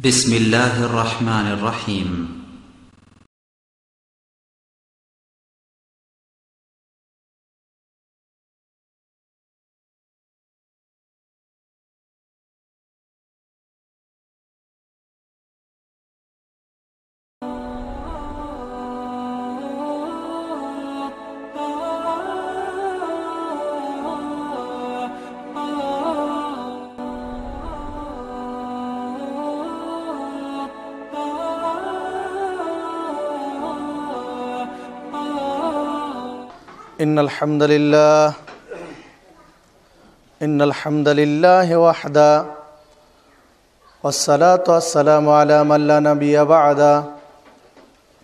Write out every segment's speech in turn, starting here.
بسم الله الرحمن الرحيم إن الحمد لله وحده والصلاة والسلام على من لا نبي بعده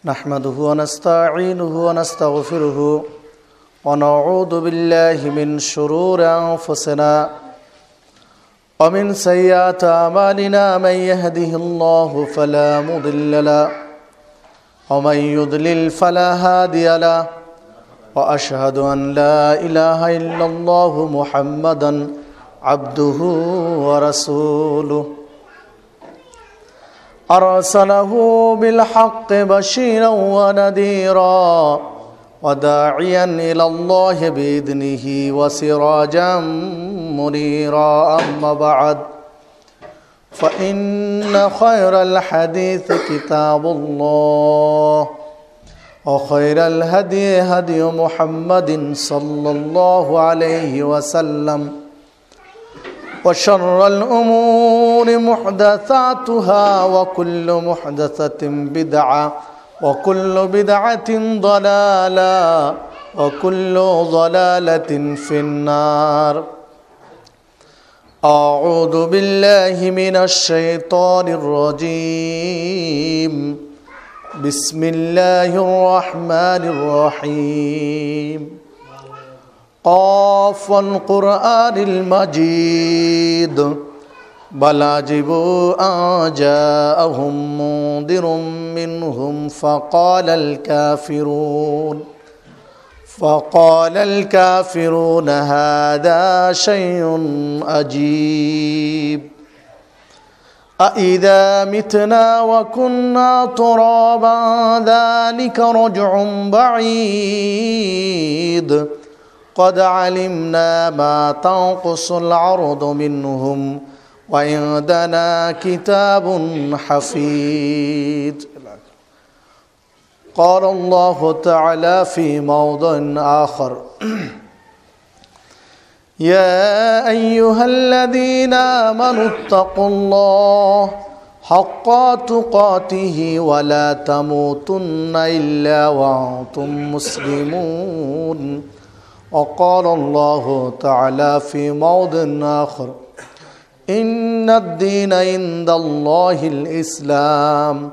نحمده ونستعينه ونستغفره ونعوذ بالله من شرور أنفسنا ومن سيئات أعمالنا من يهده الله فلا مضل له ومن يضلل فلا هادي له وأشهد أن لا إله إلا الله محمدا عبده ورسوله أرسله بالحق بشيرا ونذيرا وداعيا إلى الله بإذنه وسراجا منيرا أما بعد فإن خير الحديث كتاب الله وخير الهدي هدي محمد صلى الله عليه وسلم وشر الأمور محدثاتها وكل محدثة بدعة وكل بدعة ضلالة وكل ضلالة في النار أعوذ بالله من الشيطان الرجيم بسم الله الرحمن الرحيم قاف والقرآن المجيد بل عجبوا أن جاءهم منذر منهم فقال الكافرون هذا شيء عجيب أإذا متنا وكنا ترابا ذلك رجع بعيد قد علمنا ما تنقص الأرض منهم وعندنا كتاب حفيظ. قال الله تعالى في موضع آخر يا أيها الذين آمنوا اتقوا الله حق تقاته ولا تموتن إلا وأنتم مسلمون. وقال الله تعالى في موضع آخر إن الدين عند الله الإسلام.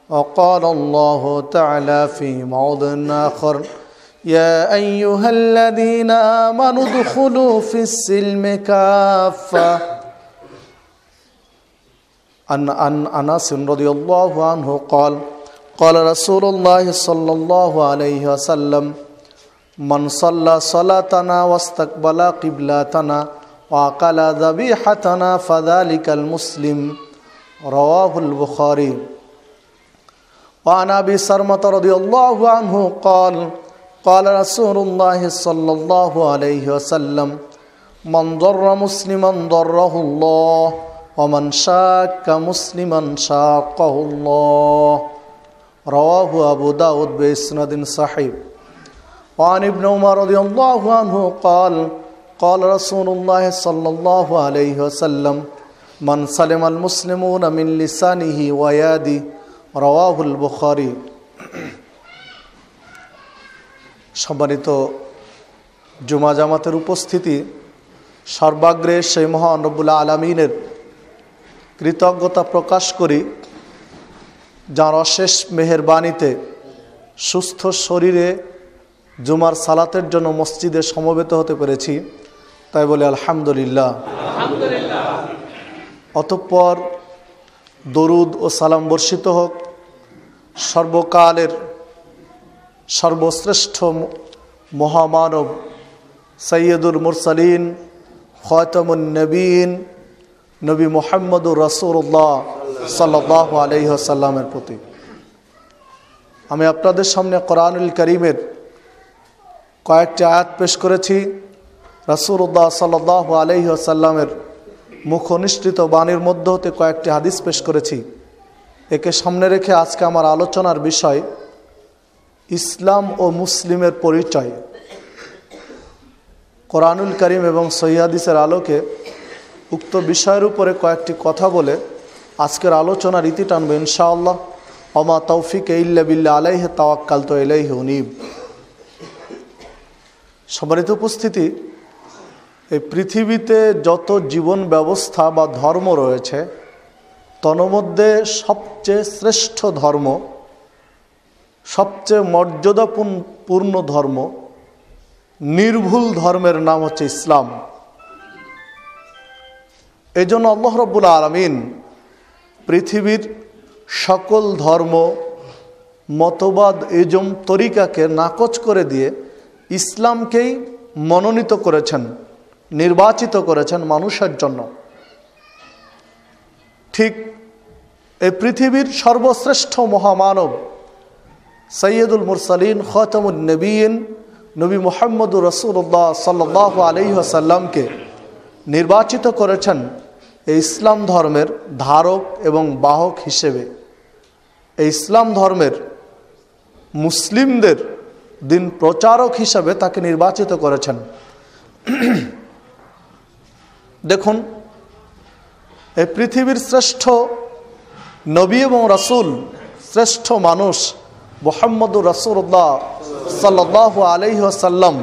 وقال الله تعالى في موضع آخر يا أيها الذين آمنوا ادخلوا في السلم كافة. عن أنس رضي الله عنه قال رسول الله صلى الله عليه وسلم من صلى صلاتنا واستقبل قبلتنا وأكل ذبيحتنا فذلك المسلم. رواه البخاري. وعن أبي سلمة رضي الله عنه قال رسول الله صلى الله عليه وسلم من ضر مسلما ضره الله ومن شاك مسلما شاقه الله. رواه أبو داود بإسناد صحيح. وعن ابن عمر رضي الله عنه قال رسول الله صلى الله عليه وسلم من سلم المسلمون من لسانه ويده. رواه البخاري. সম্মানিত জুমা জামাতের উপস্থিতি, সর্বাগ্রে সেই মহান রব্বুল আলামিনের কৃতজ্ঞতা প্রকাশ করি যার অশেষ মেহেরবানিতে সুস্থ শরীরে জুমার সালাতের জন্য মসজিদে সমবেত হতে পেরেছি, তাই বলে আলহামদুলিল্লাহ। অতঃপর দরুদ ও সালাম বর্ষিত হোক সর্বকালের সর্বশ্রেষ্ঠ মহামানব সৈয়দুল মুরসালিন খাতামুন নবীন নবী মুহাম্মদুর রাসূলুল্লাহ সাল্লাল্লাহু আলাইহি ওয়াসাল্লামের প্রতি। আমি আপনাদের সামনে কোরআনুল কারীমের কয়েকটি আয়াত পেশ করেছি। রাসূলুল্লাহ সাল্লাল্লাহু আলাইহি ওয়াসাল্লামের মুখনিসৃত বাণীর মধ্য হতে কয়েকটি হাদিস পেশ করেছি। একে সামনে রেখে আজকে আমার আলোচনার বিষয় ইসলাম ও মুসলিমের পরিচয়। কোরআনুল কারীম এবং সহিহ হাদিসের আলোকে উক্ত বিষয়ের উপরে কয়েকটি কথা বলে আজকের আলোচনার ইতি টানব ইনশাআল্লাহ। ওমা তৌফিক ইল্লা বিল্লাহ আলাইহি তাওয়াক্কালতু ইলাইহি উনীব। সম্মানিত উপস্থিতি, এই পৃথিবীতে যত জীবন ব্যবস্থা বা ধর্ম রয়েছে তন্মধ্যে সবচেয়ে শ্রেষ্ঠ ধর্ম, সবচেয়ে মর্যাদাপূর্ণ ধর্ম, নির্ভুল ধর্মের নাম হচ্ছে ইসলাম। এই জন্য আল্লাহ রাব্বুল আলামিন পৃথিবীর সকল ধর্ম, মতবাদ, ইজম, তরিকাকে নাকচ করে দিয়ে ইসলামকেই মনোনীত করেছেন, নির্বাচিত করেছেন মানুষের জন্য। ঠিক এই পৃথিবীর সর্বশ্রেষ্ঠ মহামানব সৈয়দুল মুরসালিন খাতামুন নবীন নবী মুহাম্মদুর রাসূলুল্লাহ সাল্লাল্লাহু আলাইহি ওয়াসাল্লামকে নির্বাচিত করেছেন এই ইসলাম ধর্মের ধারক এবং বাহক হিসেবে। এই ইসলাম ধর্মের মুসলিমদের দিন প্রচারক হিসেবে তাকে নির্বাচিত করেছেন। দেখুন, এই পৃথিবীর শ্রেষ্ঠ নবী এবং রাসূল, শ্রেষ্ঠ মানুষ মুহাম্মদুর রাসূলুল্লাহ সাল্লাল্লাহু আলাইহি ওয়াসাল্লাম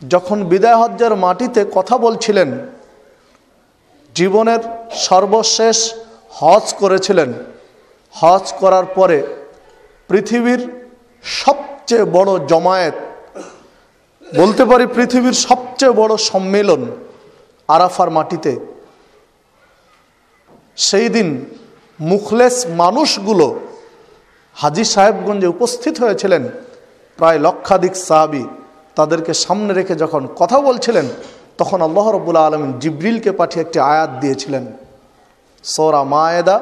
যখন বিদায় হজ্জের মাটিতে কথা বলছিলেন, জীবনের সর্বশেষ হজ করেছিলেন। হজ করার পরে পৃথিবীর সবচেয়ে বড় জমায়েত, বলতে পারি পৃথিবীর সবচেয়ে বড় সম্মেলন আরাফার মাটিতে, সেই দিন মুখলেস মানুষগুলো হাজী সাহেবগঞ্জে উপস্থিত হয়েছিলেন। প্রায় লক্ষাধিক সাহাবী তাদেরকে সামনে রেখে যখন কথা বলছিলেন তখন আল্লাহ রাব্বুল আলামিন জিবরিলকে পাঠিয়ে একটি আয়াত দিয়েছিলেন, সূরা মায়েদা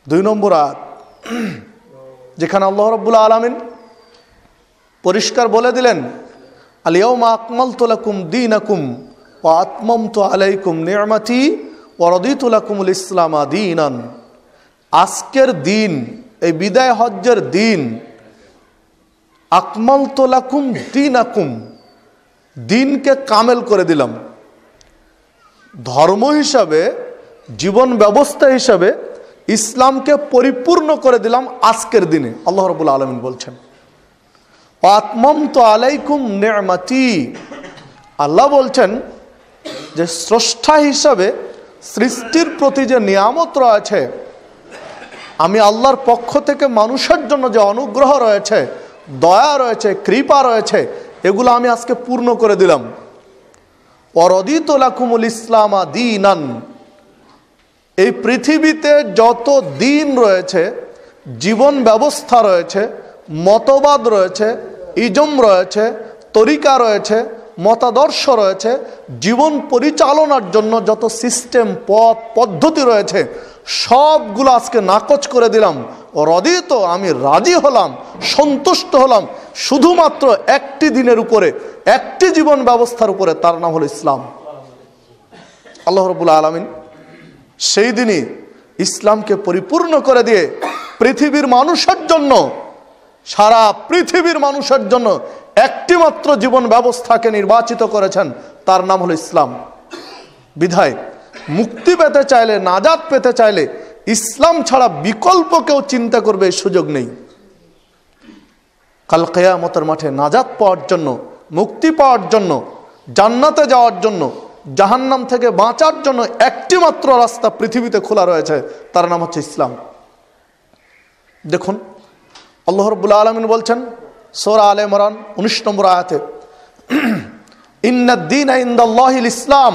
2 নম্বর আয়াত, যেখানে আল্লাহ রাব্বুল আলামিন পরিষ্কার বলে দিলেন, আল ইয়াউমা আকমালতু লাকুম দীনাকুম ওয়া আতমামতু আলাইকুম নি'মাতি ওয়া রাদিতু লাকুমুল ইসলাম দীনান। আজকের দিন, এই বিদায় হজ্জের দিন, আকমালতু লাকুম দীনাকুম, দিনকে কামেল করে দিলাম। ধর্ম হিসাবে, জীবন ব্যবস্থা হিসাবে ইসলামকে পরিপূর্ণ করে দিলাম আজকের দিনে, আল্লাহ রাব্বুল আলামিন বলছেন। আতমামতু আলাইকুম নি'মাতি, আল্লাহ বলছেন যে স্রষ্টা হিসাবে সৃষ্টির প্রতি যে নিয়ামত রয়েছে, আমি আল্লাহর পক্ষ থেকে মানুষের জন্য যে অনুগ্রহ রয়েছে, দয়া রয়েছে, কৃপা রয়েছে, এগুলো আমি আজকে পূর্ণ করে দিলাম। ওয়ারাদিতু লাকুমুল ইসলাম দীনান, এই পৃথিবীতে যত দিন রয়েছে, জীবন ব্যবস্থা রয়েছে, মতবাদ রয়েছে, ইজম রয়েছে, তরিকা রয়েছে, মতাদর্শ রয়েছে, জীবন পরিচালনার জন্য যত সিস্টেম, পথ পদ্ধতি রয়েছে, সবগুলো আজকে নাকচ করে দিলাম। রাদিত, আমি রাজি হলাম, সন্তুষ্ট হলাম শুধুমাত্র একটি দিনের উপরে, একটি জীবন ব্যবস্থার উপরে, তার নাম হলো ইসলাম। আল্লাহ রাব্বুল আলামিন সেই দিনই ইসলামকে পরিপূর্ণ করে দিয়ে পৃথিবীর মানুষের জন্য, সারা পৃথিবীর মানুষের জন্য একটি মাত্র জীবন ব্যবস্থাকে নির্বাচিত করেছেন, তার নাম হলো ইসলাম। বিধায় মুক্তি পেতে চাইলে, নাজাত পেতে চাইলে ইসলাম ছাড়া বিকল্প কেউ চিন্তা করবে এই সুযোগ নেই। কাল কিয়ামতের মাঠে নাজাত পাওয়ার জন্য, মুক্তি পাওয়ার জন্য, জান্নাতে যাওয়ার জন্য, জাহান্নাম থেকে বাঁচার জন্য একটি মাত্র রাস্তা পৃথিবীতে খোলা রয়েছে, তার নাম হচ্ছে ইসলাম। দেখুন, আল্লাহ রাব্বুল আলামিন বলছেন সূরা আলে ইমরান 19 নম্বর আয়াতে, ইন্নাদ-দীনা ইনদাল্লাহিল ইসলাম,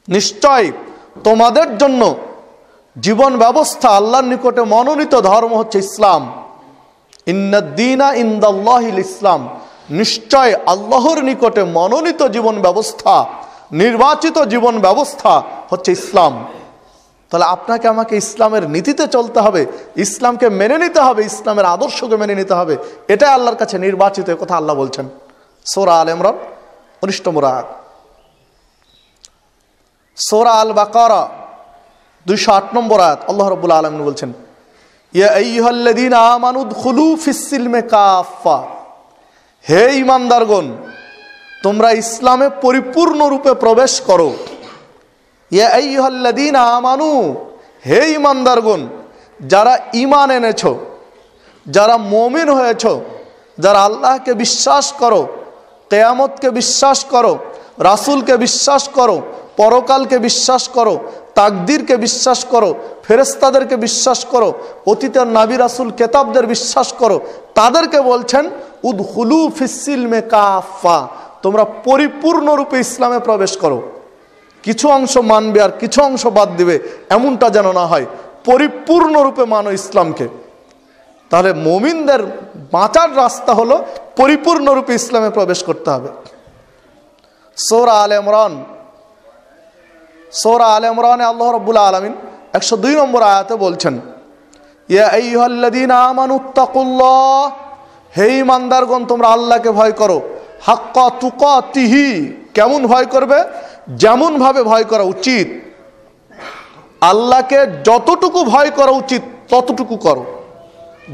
নিশ্চয় তোমাদের জন্য জীবন ব্যবস্থা আল্লাহর নিকটে মনোনীত ধর্ম হচ্ছে ইসলাম। ইন্নাদ-দীনা ইনদাল্লাহিল ইসলাম, নিশ্চয় আল্লাহর নিকটে মনোনীত জীবন ব্যবস্থা, নির্বাচিত জীবন ব্যবস্থা হচ্ছে ইসলাম। তাহলে আপনাকে আমাকে ইসলামের নীতিতে চলতে হবে, ইসলামকে মেনে নিতে হবে, ইসলামের আদর্শকে মেনে নিতে হবে। এটাই আল্লাহর কাছে নির্বাচিত, কথা আল্লাহ বলছেন সূরা আল ইমরান 19 নম্বর আয়াত। সূরা আল বাকারা 208 নম্বর আয়াত আল্লাহ রাব্বুল আলামিন বলছেন, ইয়া আইয়ুহাল্লাযীনা আমানু দুখুলু ফিস-সিলমি কাফা, হে ঈমানদারগণ তোমরা ইসলামে পরিপূর্ণরূপে প্রবেশ করো। ইয়া আইয়ুহাল্লাযীনা আমানু, হে ঈমানদারগণ যারা ঈমান এনেছো, যারা মুমিন হয়েছো, যারা আল্লাহকে বিশ্বাস করো, কিয়ামতকে বিশ্বাস করো, রাসূলকে বিশ্বাস করো, পরকালকে বিশ্বাস করো, তাকদীরকে বিশ্বাস করো, ফেরেশতাদেরকে বিশ্বাস করো, অতীতের নবী রাসূল কিতাবদের বিশ্বাস করো, তাদেরকে বলছেন উদখুলু ফিস-সিলমি কাফা, তোমরা পরিপূর্ণরূপে ইসলামে প্রবেশ করো। কিছু অংশ মানবে আর কিছু অংশ বাদ দিবে, এমনটা যেন না হয়, পরিপূর্ণরূপে মানো ইসলামকে। তাহলে মুমিনদের বাঁচার রাস্তা হলো পরিপূর্ণরূপে ইসলামে প্রবেশ করতে হবে। সূরা আলে ইমরানে আল্লাহ রাব্বুল আলামিন 102 নম্বর আয়াতে বলছেন, ইয়া আইয়ুহাল্লাযীনা আমানুত্তাকুল্লাহ, হে ঈমানদারগণ তোমরা আল্লাহকে ভয় করো, হাক্কা তুকাতিহি, কেমন ভয় করবে? যেমন ভাবে ভয় করা উচিত। আল্লাহকে যতটুকু ভয় করা উচিত ততটুকু করো,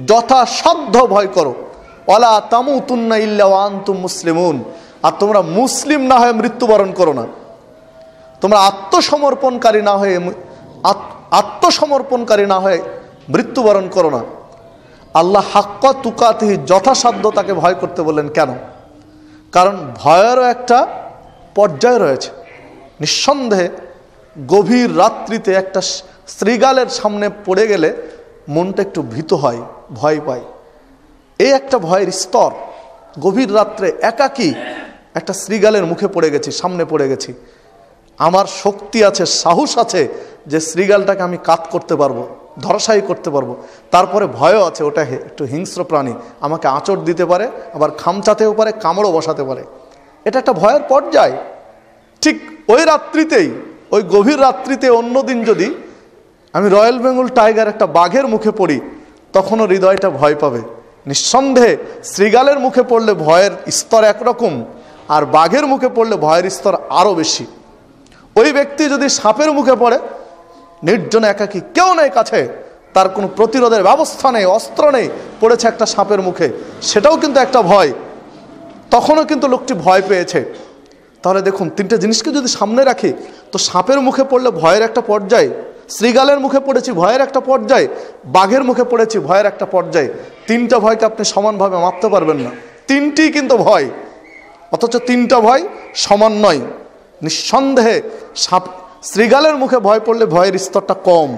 যথাসাধ্য ভয় করো। ওয়ালা তামুতুন্না ইল্লা ওয়া আনতুম মুসলিমুন, আর তোমরা মুসলিম না হয়ে মৃত্যুবরণ করো না। তোমরা আত্মসমর্পণকারী না হয়ে মৃত্যুবরণ করো না। আল্লাহ হাক্কা তুকাতিহি, যথাসাধ্য তাকে ভয় করতে বললেন। কেন? কারণ ভয়েরও একটা পর্যায় রয়েছে। নিঃসন্দেহে গভীর রাত্রিতে একটা শৃগালের সামনে পড়ে গেলে মনটা একটু ভীত হয়, ভয় পায়। এই একটা ভয়ের স্তর। গভীর রাত্রে একাকী একটা শৃগালের মুখে পড়ে গেছি, সামনে পড়ে গেছি, আমার শক্তি আছে, সাহস আছে যে শৃগালটাকে আমি কাত করতে পারবো, ধরাশায়ী করতে পারবো, তারপরে ভয়ও আছে ওটা একটু হিংস্র প্রাণী, আমাকে আঁচড় দিতে পারে, আবার খামচাতেও পারে, কামড়ও বসাতে পারে। এটা একটা ভয়ের পর্যায়। ঠিক ওই রাত্রিতেই, ওই গভীর রাত্রিতে অন্যদিন যদি আমি রয়্যাল বেঙ্গল টাইগার একটা বাঘের মুখে পড়ি, তখনও হৃদয়টা ভয় পাবে। নিঃসন্দেহে শৃগালের মুখে পড়লে ভয়ের স্তর একরকম, আর বাঘের মুখে পড়লে ভয়ের স্তর আরও বেশি। ওই ব্যক্তি যদি সাপের মুখে পড়ে, নির্জন একাকী, কেউ নেই কাছে, তার কোনো প্রতিরোধের ব্যবস্থা নেই, অস্ত্র নেই, পড়েছে একটা সাপের মুখে, সেটাও কিন্তু একটা ভয়। তখনও কিন্তু লোকটি ভয় পেয়েছে। তাহলে দেখুন, তিনটে জিনিসকে যদি সামনে রাখি, তো সাপের মুখে পড়লে ভয়ের একটা পর্যায়, শৃগালের মুখে পড়েছি ভয়ের একটা পর্যায়, বাঘের মুখে পড়েছি ভয়ের একটা পর্যায়। তিনটা ভয়কে আপনি সমানভাবে মাপতে পারবেন না। তিনটিই কিন্তু ভয়, অথচ তিনটা ভয় সমান নয়। নিঃসন্দেহে শৃগালের মুখে ভয় পড়লে ভয়ের স্তরটা কম,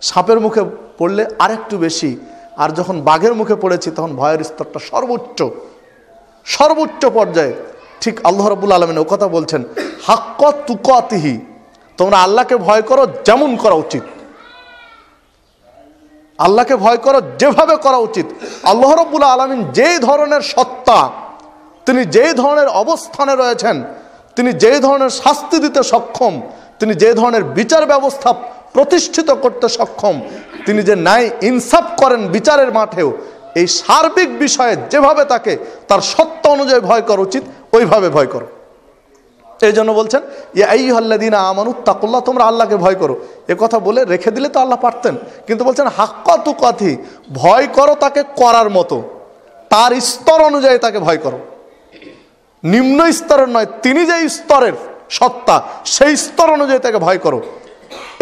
সাপের মুখে পড়লে আরেকটু বেশি, আর যখন বাঘের মুখে পড়েছি তখন ভয়ের স্তরটা সর্বোচ্চ পর্যায়ে। ঠিক আল্লাহ রাব্বুল আলামিন ও কথা বলছেন, হাক্কা তুকাতিহি, তোমরা আল্লাহকে ভয় করো যেমন করা উচিত, আল্লাহকে ভয় করো যেভাবে করা উচিত। আল্লাহ রাব্বুল আলামিন যেই ধরনের সত্তা, তিনি যেই ধরনের অবস্থানে রয়েছেন, তিনি যেই ধরনের শাস্তি দিতে সক্ষম, তিনি যে ধরনের বিচার ব্যবস্থা প্রতিষ্ঠিত করতে সক্ষম, তিনি যে ন্যায় ইনসাফ করেন বিচারের মাঠেও, এই সার্বিক বিষয়ে যেভাবে তাকে তার সত্য অনুযায়ী ভয় করা উচিত, ওইভাবে ভয় করো। এই জন্য বলছেন, ইয়া আইয়ুহাল্লাযীনা আমানুত্তাকুল্লাহ, তোমরা আল্লাহকে ভয় করো। এ কথা বলে রেখে দিলে তো আল্লাহ পারতেন, কিন্তু বলছেন হাক্কা তুকাতিহি, ভয় করো তাকে করার মতো, তার স্তর অনুযায়ী তাকে ভয় করো, নিম্ন স্তরের নয়, তিনি যে স্তরের সত্তা সেই স্তর অনুযায়ী তাকে ভয় করো।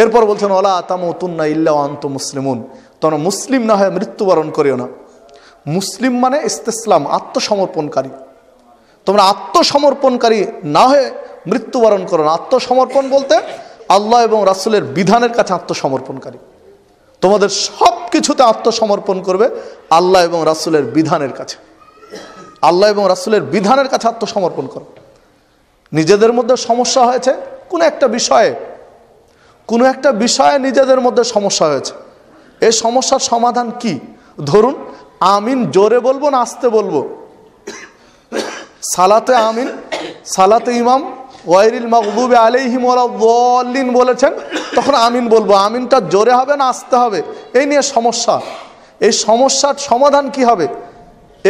এরপর বলছেন, ওয়ালা তামুতুন্না ইল্লা ওয়া আনতুম মুসলিমুন, তোমরা মুসলিম না হয়ে মৃত্যুবরণ করিও না। মুসলিম মানে ইস্তেসলাম, আত্মসমর্পণকারী। তোমরা আত্মসমর্পণকারী না হয়ে মৃত্যুবরণ করো না। আত্মসমর্পণ বলতে আল্লাহ এবং রাসূলের বিধানের কাছে আত্মসমর্পণকারী। তোমাদের সব কিছুতে আত্মসমর্পণ করবে আল্লাহ এবং রাসূলের বিধানের কাছে। আল্লাহ এবং রাসূলের বিধানের কাছে আত্মসমর্পণ করো। নিজেদের মধ্যে সমস্যা হয়েছে কোনো একটা বিষয়ে নিজেদের মধ্যে সমস্যা হয়েছে, এই সমস্যার সমাধান কি? ধরুন, আমিন জোরে বলবো না আস্তে বলবো? সালাতে আমিন, সালাতে ইমাম ওয়াইরিল মাগদুবি আলাইহিম ওয়ালাদ-দাল্লিন বলেছেন, তখন আমিন বলবো। আমিনটা জোরে হবে না আস্তে হবে, এই নিয়ে সমস্যা। এই সমস্যার সমাধান কি হবে?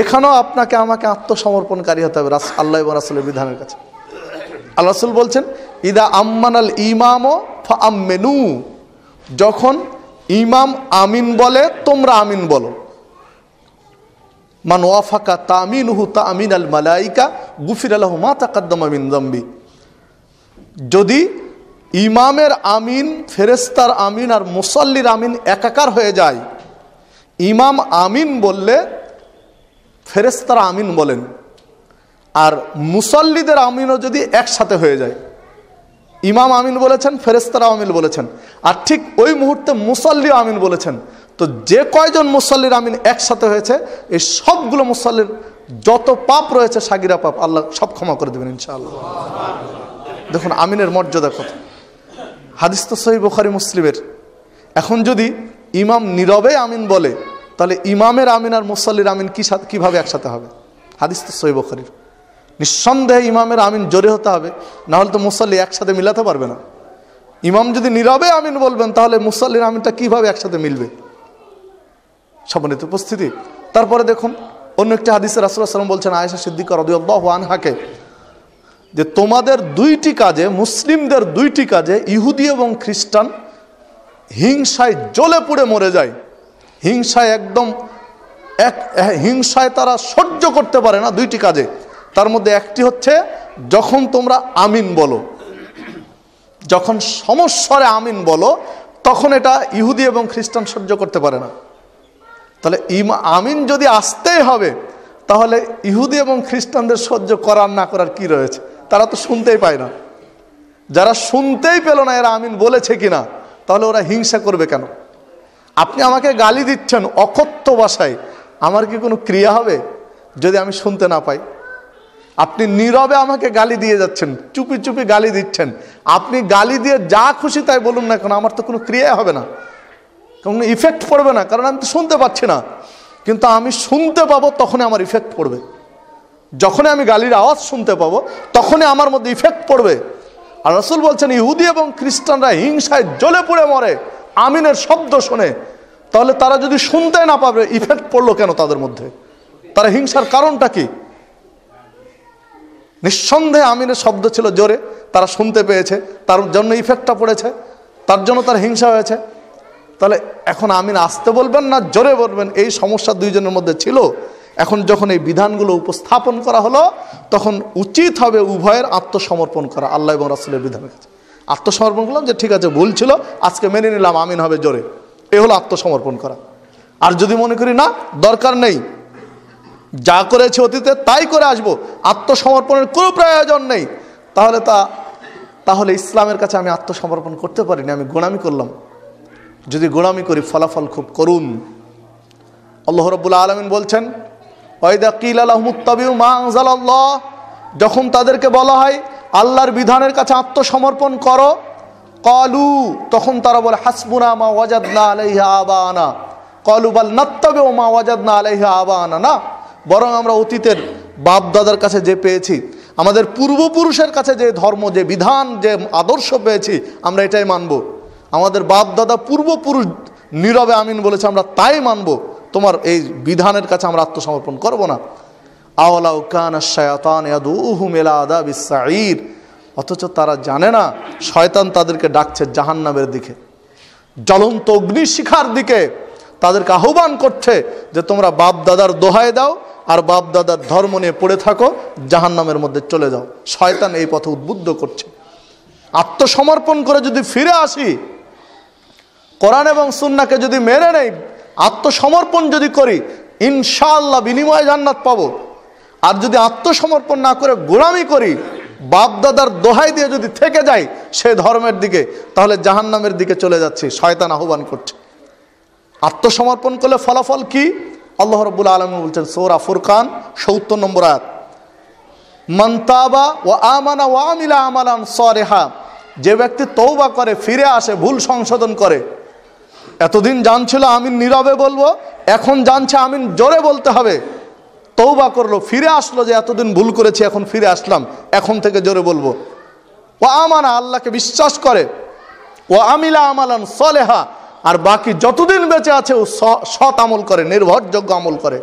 এখানেও আপনাকে আমাকে আত্মসমর্পণকারী হতে হবে আল্লাহ এবং রাসূলের বিধানের কাছে। আল্লাহ রাসূল বলছেন, ইদা আম্মানাল ইমামু ফাআম্মিনু, যখন ইমাম আমিন বলে তোমরা আমিন বলো। মান ওয়াফাকা তামিনুহু তামিনাল মালাইকা গুফিরা লাহু মা তাকাদ্দামা মিন যামবি। যদি ইমামের আমিন, ফেরেশতার আমিন আর মুসাল্লির আমিন একাকার হয়ে যায়, ইমাম আমিন বললে ফেরেশতারা আমিন বলেন, আর মুসাল্লিদের আমিনও যদি একসাথে হয়ে যায়, ইমাম আমিন বলেছেন, ফেরেশতারা আমিন বলেছেন, আর ঠিক ওই মুহূর্তে মুসাল্লি আমিন বলেছেন, তো যে কয়জন মুসাল্লির আমিন একসাথে হয়েছে, এই সবগুলো মুসাল্লির যত পাপ রয়েছে সাগিরা পাপ আল্লাহ সব ক্ষমা করে দেবেন ইনশাআল্লাহ। দেখুন আমিনের মর্যাদা কত। হাদিস তো সহিহ বুখারী মুসলিমের। এখন যদি ইমাম নীরবে আমিন বলে, তাহলে ইমামের আমিন আর মুসাল্লির আমিন কিভাবে একসাথে হবে? হাদিস তো সহিহ বুখারীর। নিঃসন্দেহে ইমামের আমিন জোরে হতে হবে, না হলে তো মুসাল্লি একসাথে মিলাতে পারবে না। ইমাম যদি নীরবে আমিন বলবেন, তাহলে মুসাল্লির আমিনটা কিভাবে একসাথে মিলবে? সম্মানিত উপস্থিতি, তারপরে দেখুন অন্য একটি হাদিসে রাসূলুল্লাহ সাল্লাল্লাহু আলাইহি ওয়াসাল্লাম বলছেন আয়েশা সিদ্দিকা রাদিয়াল্লাহু আনহাকে, যে তোমাদের দুইটি কাজে, মুসলিমদের দুইটি কাজে ইহুদি এবং খ্রিস্টান হিংসায় জ্বলে পুড়ে মরে যায়। হিংসায় একদম হিংসায় তারা সহ্য করতে পারে না দুইটি কাজে। তার মধ্যে একটি হচ্ছে যখন তোমরা আমিন বলো, যখন সমস্বরে আমিন বলো, তখন এটা ইহুদি এবং খ্রিস্টান সহ্য করতে পারে না। তাহলে আমিন যদি আসতেই হবে, তাহলে ইহুদি এবং খ্রিস্টানদের সহ্য করার না করার কি রয়েছে? তারা তো শুনতেই পায় না। যারা শুনতেই পেল না এরা আমিন বলেছে কিনা, তাহলে ওরা হিংসা করবে কেন? আপনি আমাকে গালি দিচ্ছেন অকথ্য ভাষায়, আমার কি কোনো ক্রিয়া হবে যদি আমি শুনতে না পাই? আপনি নীরবে আমাকে গালি দিয়ে যাচ্ছেন, চুপি চুপি গালি দিচ্ছেন। আপনি গালি দিয়ে যা খুশি তাই বলুন না কেন, আমার তো কোনো ক্রিয়া হবে না, কোনো ইফেক্ট পড়বে না, কারণ আমি তো শুনতে পাচ্ছি না। কিন্তু আমি শুনতে পাবো তখনই আমার ইফেক্ট পড়বে। যখনই আমি গালির আওয়াজ শুনতে পাবো তখনই আমার মধ্যে ইফেক্ট পড়বে। আর রাসূল বলছেন ইহুদি এবং খ্রিস্টানরা হিংসায় জ্বলে পুড়ে মরে আমিনের শব্দ শুনে। তাহলে তারা যদি শুনতে না পাবে, ইফেক্ট পড়লো কেন তাদের মধ্যে? তারা হিংসার কারণটা কি? নিঃসন্দেহে আমিনের শব্দ ছিল জোরে, তারা শুনতে পেয়েছে, তার জন্য ইফেক্টটা পড়েছে, তার জন্য তার হিংসা হয়েছে। তাহলে এখন আমিন আসতে বলবেন না জোরে বলবেন, এই সমস্যা দুইজনের মধ্যে ছিল। এখন যখন এই বিধানগুলো উপস্থাপন করা হলো, তখন উচিত হবে উভয়ের আত্মসমর্পণ করা আল্লাহ এবং রাসূলের বিধানের কাছে। আত্মসমর্পণ করলাম যে ঠিক আছে ভুল ছিল, আজকে মেনে নিলাম, আমিন হবে জোরে, এ হলো আত্মসমর্পণ করা। আর যদি মনে করি না দরকার নেই, যা করেছে অতীতে তাই করে আসবো, আত্মসমর্পণের কোনো প্রয়োজন নেই, তাহলে ইসলামের কাছে আমি আত্মসমর্পণ করতে পারিনি, আমি গোলামি করলাম। যদি গোলামি করি ফলাফল খুব করুন। আল্লাহ রাব্বুল আলামিন বলছেন ওয়াইদা কিলা লাহুমুত্তাবিউ মা আনজালাল্লাহ, যখন তাদেরকে বলা হয় আল্লাহর বিধানের কাছে আত্মসমর্পণ করো, ক্বালু, তখন তারা বলে হাসবুনা মা ওয়াজাদনা আলাইহি আবানা, ক্বালু বাল নাত্তাবিউ মা ওয়াজাদনা আলাইহি আবানা, না, বরং আমরা অতীতের বাপ দাদার কাছে যে পেয়েছি, আমাদের পূর্বপুরুষের কাছে যে ধর্ম, যে বিধান, যে আদর্শ পেয়েছি, আমরা এটাই মানব। আমাদের বাপ দাদা পূর্বপুরুষ নীরবে আমিন বলেছে, আমরা তাই মানব, তোমার এই বিধানের কাছে আমরা আত্মসমর্পণ করব না। আওয়ালাউ কানা শায়াতান ইয়াদউহুম ইলা আযাবিস সাঈর, অথচ তারা জানে না শয়তান তাদেরকে ডাকছে জাহান্নামের দিকে, জ্বলন্ত অগ্নিশিখার দিকে তাদেরকে আহ্বান করছে যে তোমরা বাপ দাদার দোহাই দাও আর বাপ দাদার ধর্ম নিয়ে পড়ে থাকো, জাহান্নামের মধ্যে চলে যাও। শয়তান এই পথে উদ্বুদ্ধ করছে। আত্মসমর্পণ করে যদি ফিরে আসি, কোরআন এবং সুন্নাহকে যদি মেনে নেই, আত্মসমর্পণ যদি করি, ইনশাআল্লাহ বিনিময়ে জান্নাত পাবো। আর যদি আত্মসমর্পণ না করে গোলামি করি, বাপ দাদার দোহাই দিয়ে যদি থেকে যাই সে ধর্মের দিকে, তাহলে জাহান্নামের দিকে চলে যাচ্ছি। শয়তান আহ্বান করছে। আত্মসমর্পণ করলে ফলাফল কি? আল্লাহ রাব্বুল আলামিন বলছেন সূরা ফুরকান ৭০ নম্বর আয়াত, মান তাবা ওয়া আমানা ওয়া আমিলা আমালান সালিহা, যে ব্যক্তি তওবা করে, ফিরে আসে, ভুল সংশোধন করে। এতদিন জানছিল আমিন নীরবে বলবো, এখন জানছে আমিন জোরে বলতে হবে। তওবা করলো, ফিরে আসলো যে এতদিন ভুল করেছি, এখন ফিরে আসলাম, এখন থেকে জোরে বলবো। ও আমানা, আল্লাহকে বিশ্বাস করে, ও আমিলা আমালান সলেহা, আর বাকি যতদিন বেঁচে আছে ও সৎ আমল করে, নির্ভরযোগ্য আমল করে,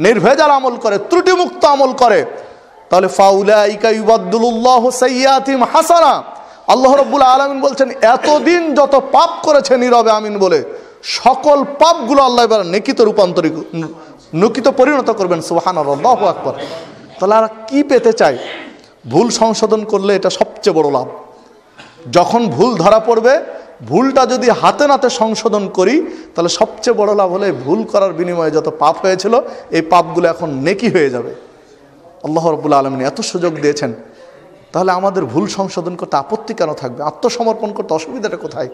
নির্ভেজাল আমল করে, ত্রুটিমুক্ত আমল করে, তাহলে ফাউলাইকা ইউবাদদিলুল্লাহু সাইয়্যাতিহিম হাসানা। আল্লাহ রাব্বুল আলামিন বলছেন এতদিন যত পাপ করেছে নীরবে আমিন বলে, সকল পাপগুলো আল্লাহ এবার নেকিতে পরিণত করবেন। সুবহানাল্লাহ, আল্লাহু আকবার। তাহলে আর কি পেতে চায়? ভুল সংশোধন করলে এটা সবচেয়ে বড় লাভ। যখন ভুল ধরা পড়বে, ভুলটা যদি হাতে নাতে সংশোধন করি, তাহলে সবচেয়ে বড় লাভ হলে ভুল করার বিনিময়ে যত পাপ হয়েছিল এই পাপগুলো এখন নেকি হয়ে যাবে। আল্লাহ রাব্বুল আলামিন এত সুযোগ দিয়েছেন, তাহলে আমাদের ভুল সংশোধন করতে আপত্তি কেন থাকবে? আত্মসমর্পণ করতে অসুবিধাটা কোথায়?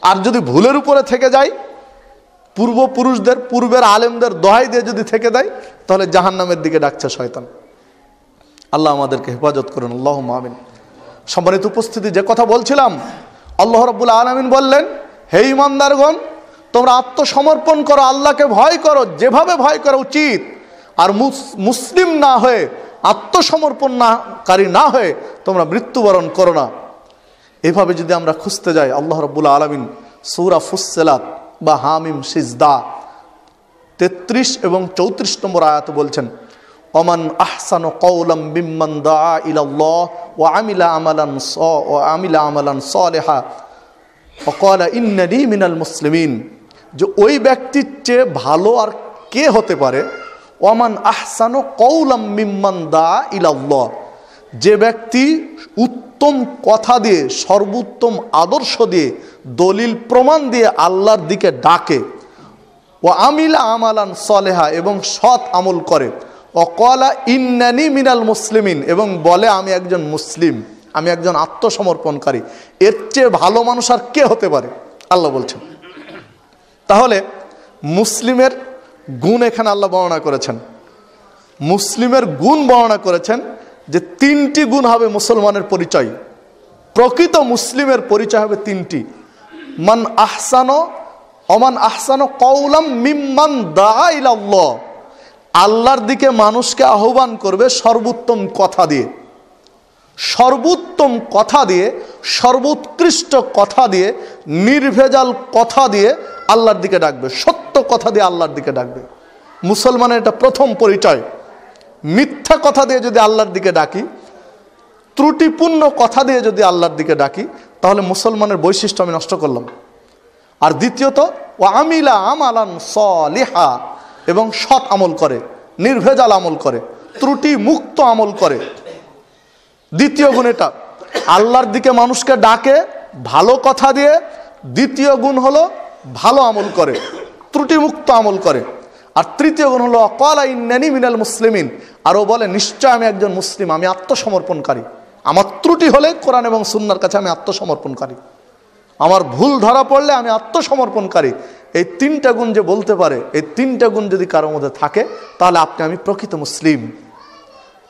আর যদি ভুলের উপরে থেকে যায়, পূর্বপুরুষদের, পূর্বের আলেমদের দোহাই দিয়ে যদি থেকে দেয়, তাহলে জাহান্নামের দিকে ডাকছে শয়তান। আল্লাহ আমাদেরকে হেফাজত করুন, আল্লাহুম্মা আমিন। সম্মানিত উপস্থিতি, যে কথা বলছিলাম, আল্লাহ রাব্বুল আলামিন বললেন, হে ঈমানদারগণ, তোমরা আত্মসমর্পণ করো, আল্লাহকে ভয় করো, যেভাবে ভয় করা উচিত। আর মুসলিম না হয়ে, আত্মসমর্পণকারী না হয়ে তোমরা মৃত্যুবরণ করো না। এভাবে যদি আমরা খুঁজতে যাই, আল্লাহ রাব্বুল আলামিন সূরা ফুসসিলাত বা হামিম সিজদা 33 এবং 34 নম্বর আয়াতে বলছেন, ওমান আহসানু কওলাম মিম্মান দাআ ইলাল্লাহ ওয়া আমিলা আমালান সালিহা ওয়া ক্বালা ইন্নানি মিনাল মুসলিমিন। যে ওই ব্যক্তির চেয়ে ভালো আর কে হতে পারে? ওমান আহসানু কওলাম মিম্মান দাআ ইলাল্লাহ, যে ব্যক্তি উত্তম কথা দিয়ে, সর্বোত্তম আদর্শ দিয়ে, দলিল প্রমাণ দিয়ে আল্লাহর দিকে ডাকে, ও আমিলা আমালান সালেহা, এবং সৎ আমল করে, ও ক্বালা ইন্নানি মিনাল মুসলিমিন, এবং বলে আমি একজন মুসলিম, আমি একজন আত্মসমর্পণকারী। এর চেয়ে ভালো মানুষ আর কে হতে পারে? আল্লাহ বলছেন। তাহলে মুসলিমের গুণ এখানে আল্লাহ বর্ণনা করেছেন। মুসলিমের গুণ বর্ণনা করেছেন যে 3টি গুণ হবে মুসলমানের পরিচয়। প্রকৃত মুসলিমের পরিচয় হবে 3টি। ওমান আহসানু কওলাম মিম্মান দাআ ইলাল্লাহ, আল্লাহর দিকে মানুষকে আহ্বান করবে সর্বোত্তম কথা দিয়ে, সর্বোত্তম কথা দিয়ে, সর্বোৎকৃষ্ট কথা দিয়ে, নির্ভেজাল কথা দিয়ে আল্লাহর দিকে ডাকবে, সত্য কথা দিয়ে আল্লাহর দিকে ডাকবে। মুসলমানের এটা প্রথম পরিচয়। মিথ্যা কথা দিয়ে যদি আল্লাহর দিকে ডাকি, ত্রুটিপূর্ণ কথা দিয়ে যদি আল্লাহর দিকে ডাকি, তাহলে মুসলমানের বৈশিষ্ট্য আমি নষ্ট করলাম। আর দ্বিতীয়ত, ওয়া আমিলা আমালান সালিহা, এবং সৎ আমল করে, নির্ভেজাল আমল করে, ত্রুটি মুক্ত আমল করে। দ্বিতীয় গুণ এটা, আল্লাহর দিকে মানুষকে ডাকে ভালো কথা দিয়ে। দ্বিতীয় গুণ হলো ভালো আমল করে, ত্রুটিমুক্ত আমল করে। আর তৃতীয় গুণ হলো ক্বালা ইন্নানি মিনাল মুসলিমিন, আরও বলে নিশ্চয় আমি একজন মুসলিম, আমি আত্মসমর্পণকারী। আমার ত্রুটি হলে কোরআন এবং সুন্নাহর কাছে আমি আত্মসমর্পণকারী, আমার ভুল ধরা পড়লে আমি আত্মসমর্পণকারী। এই 3টা গুণ যে বলতে পারে, এই 3টা গুণ যদি কারোর মধ্যে থাকে, তাহলে আপনি আমি প্রকৃত মুসলিম।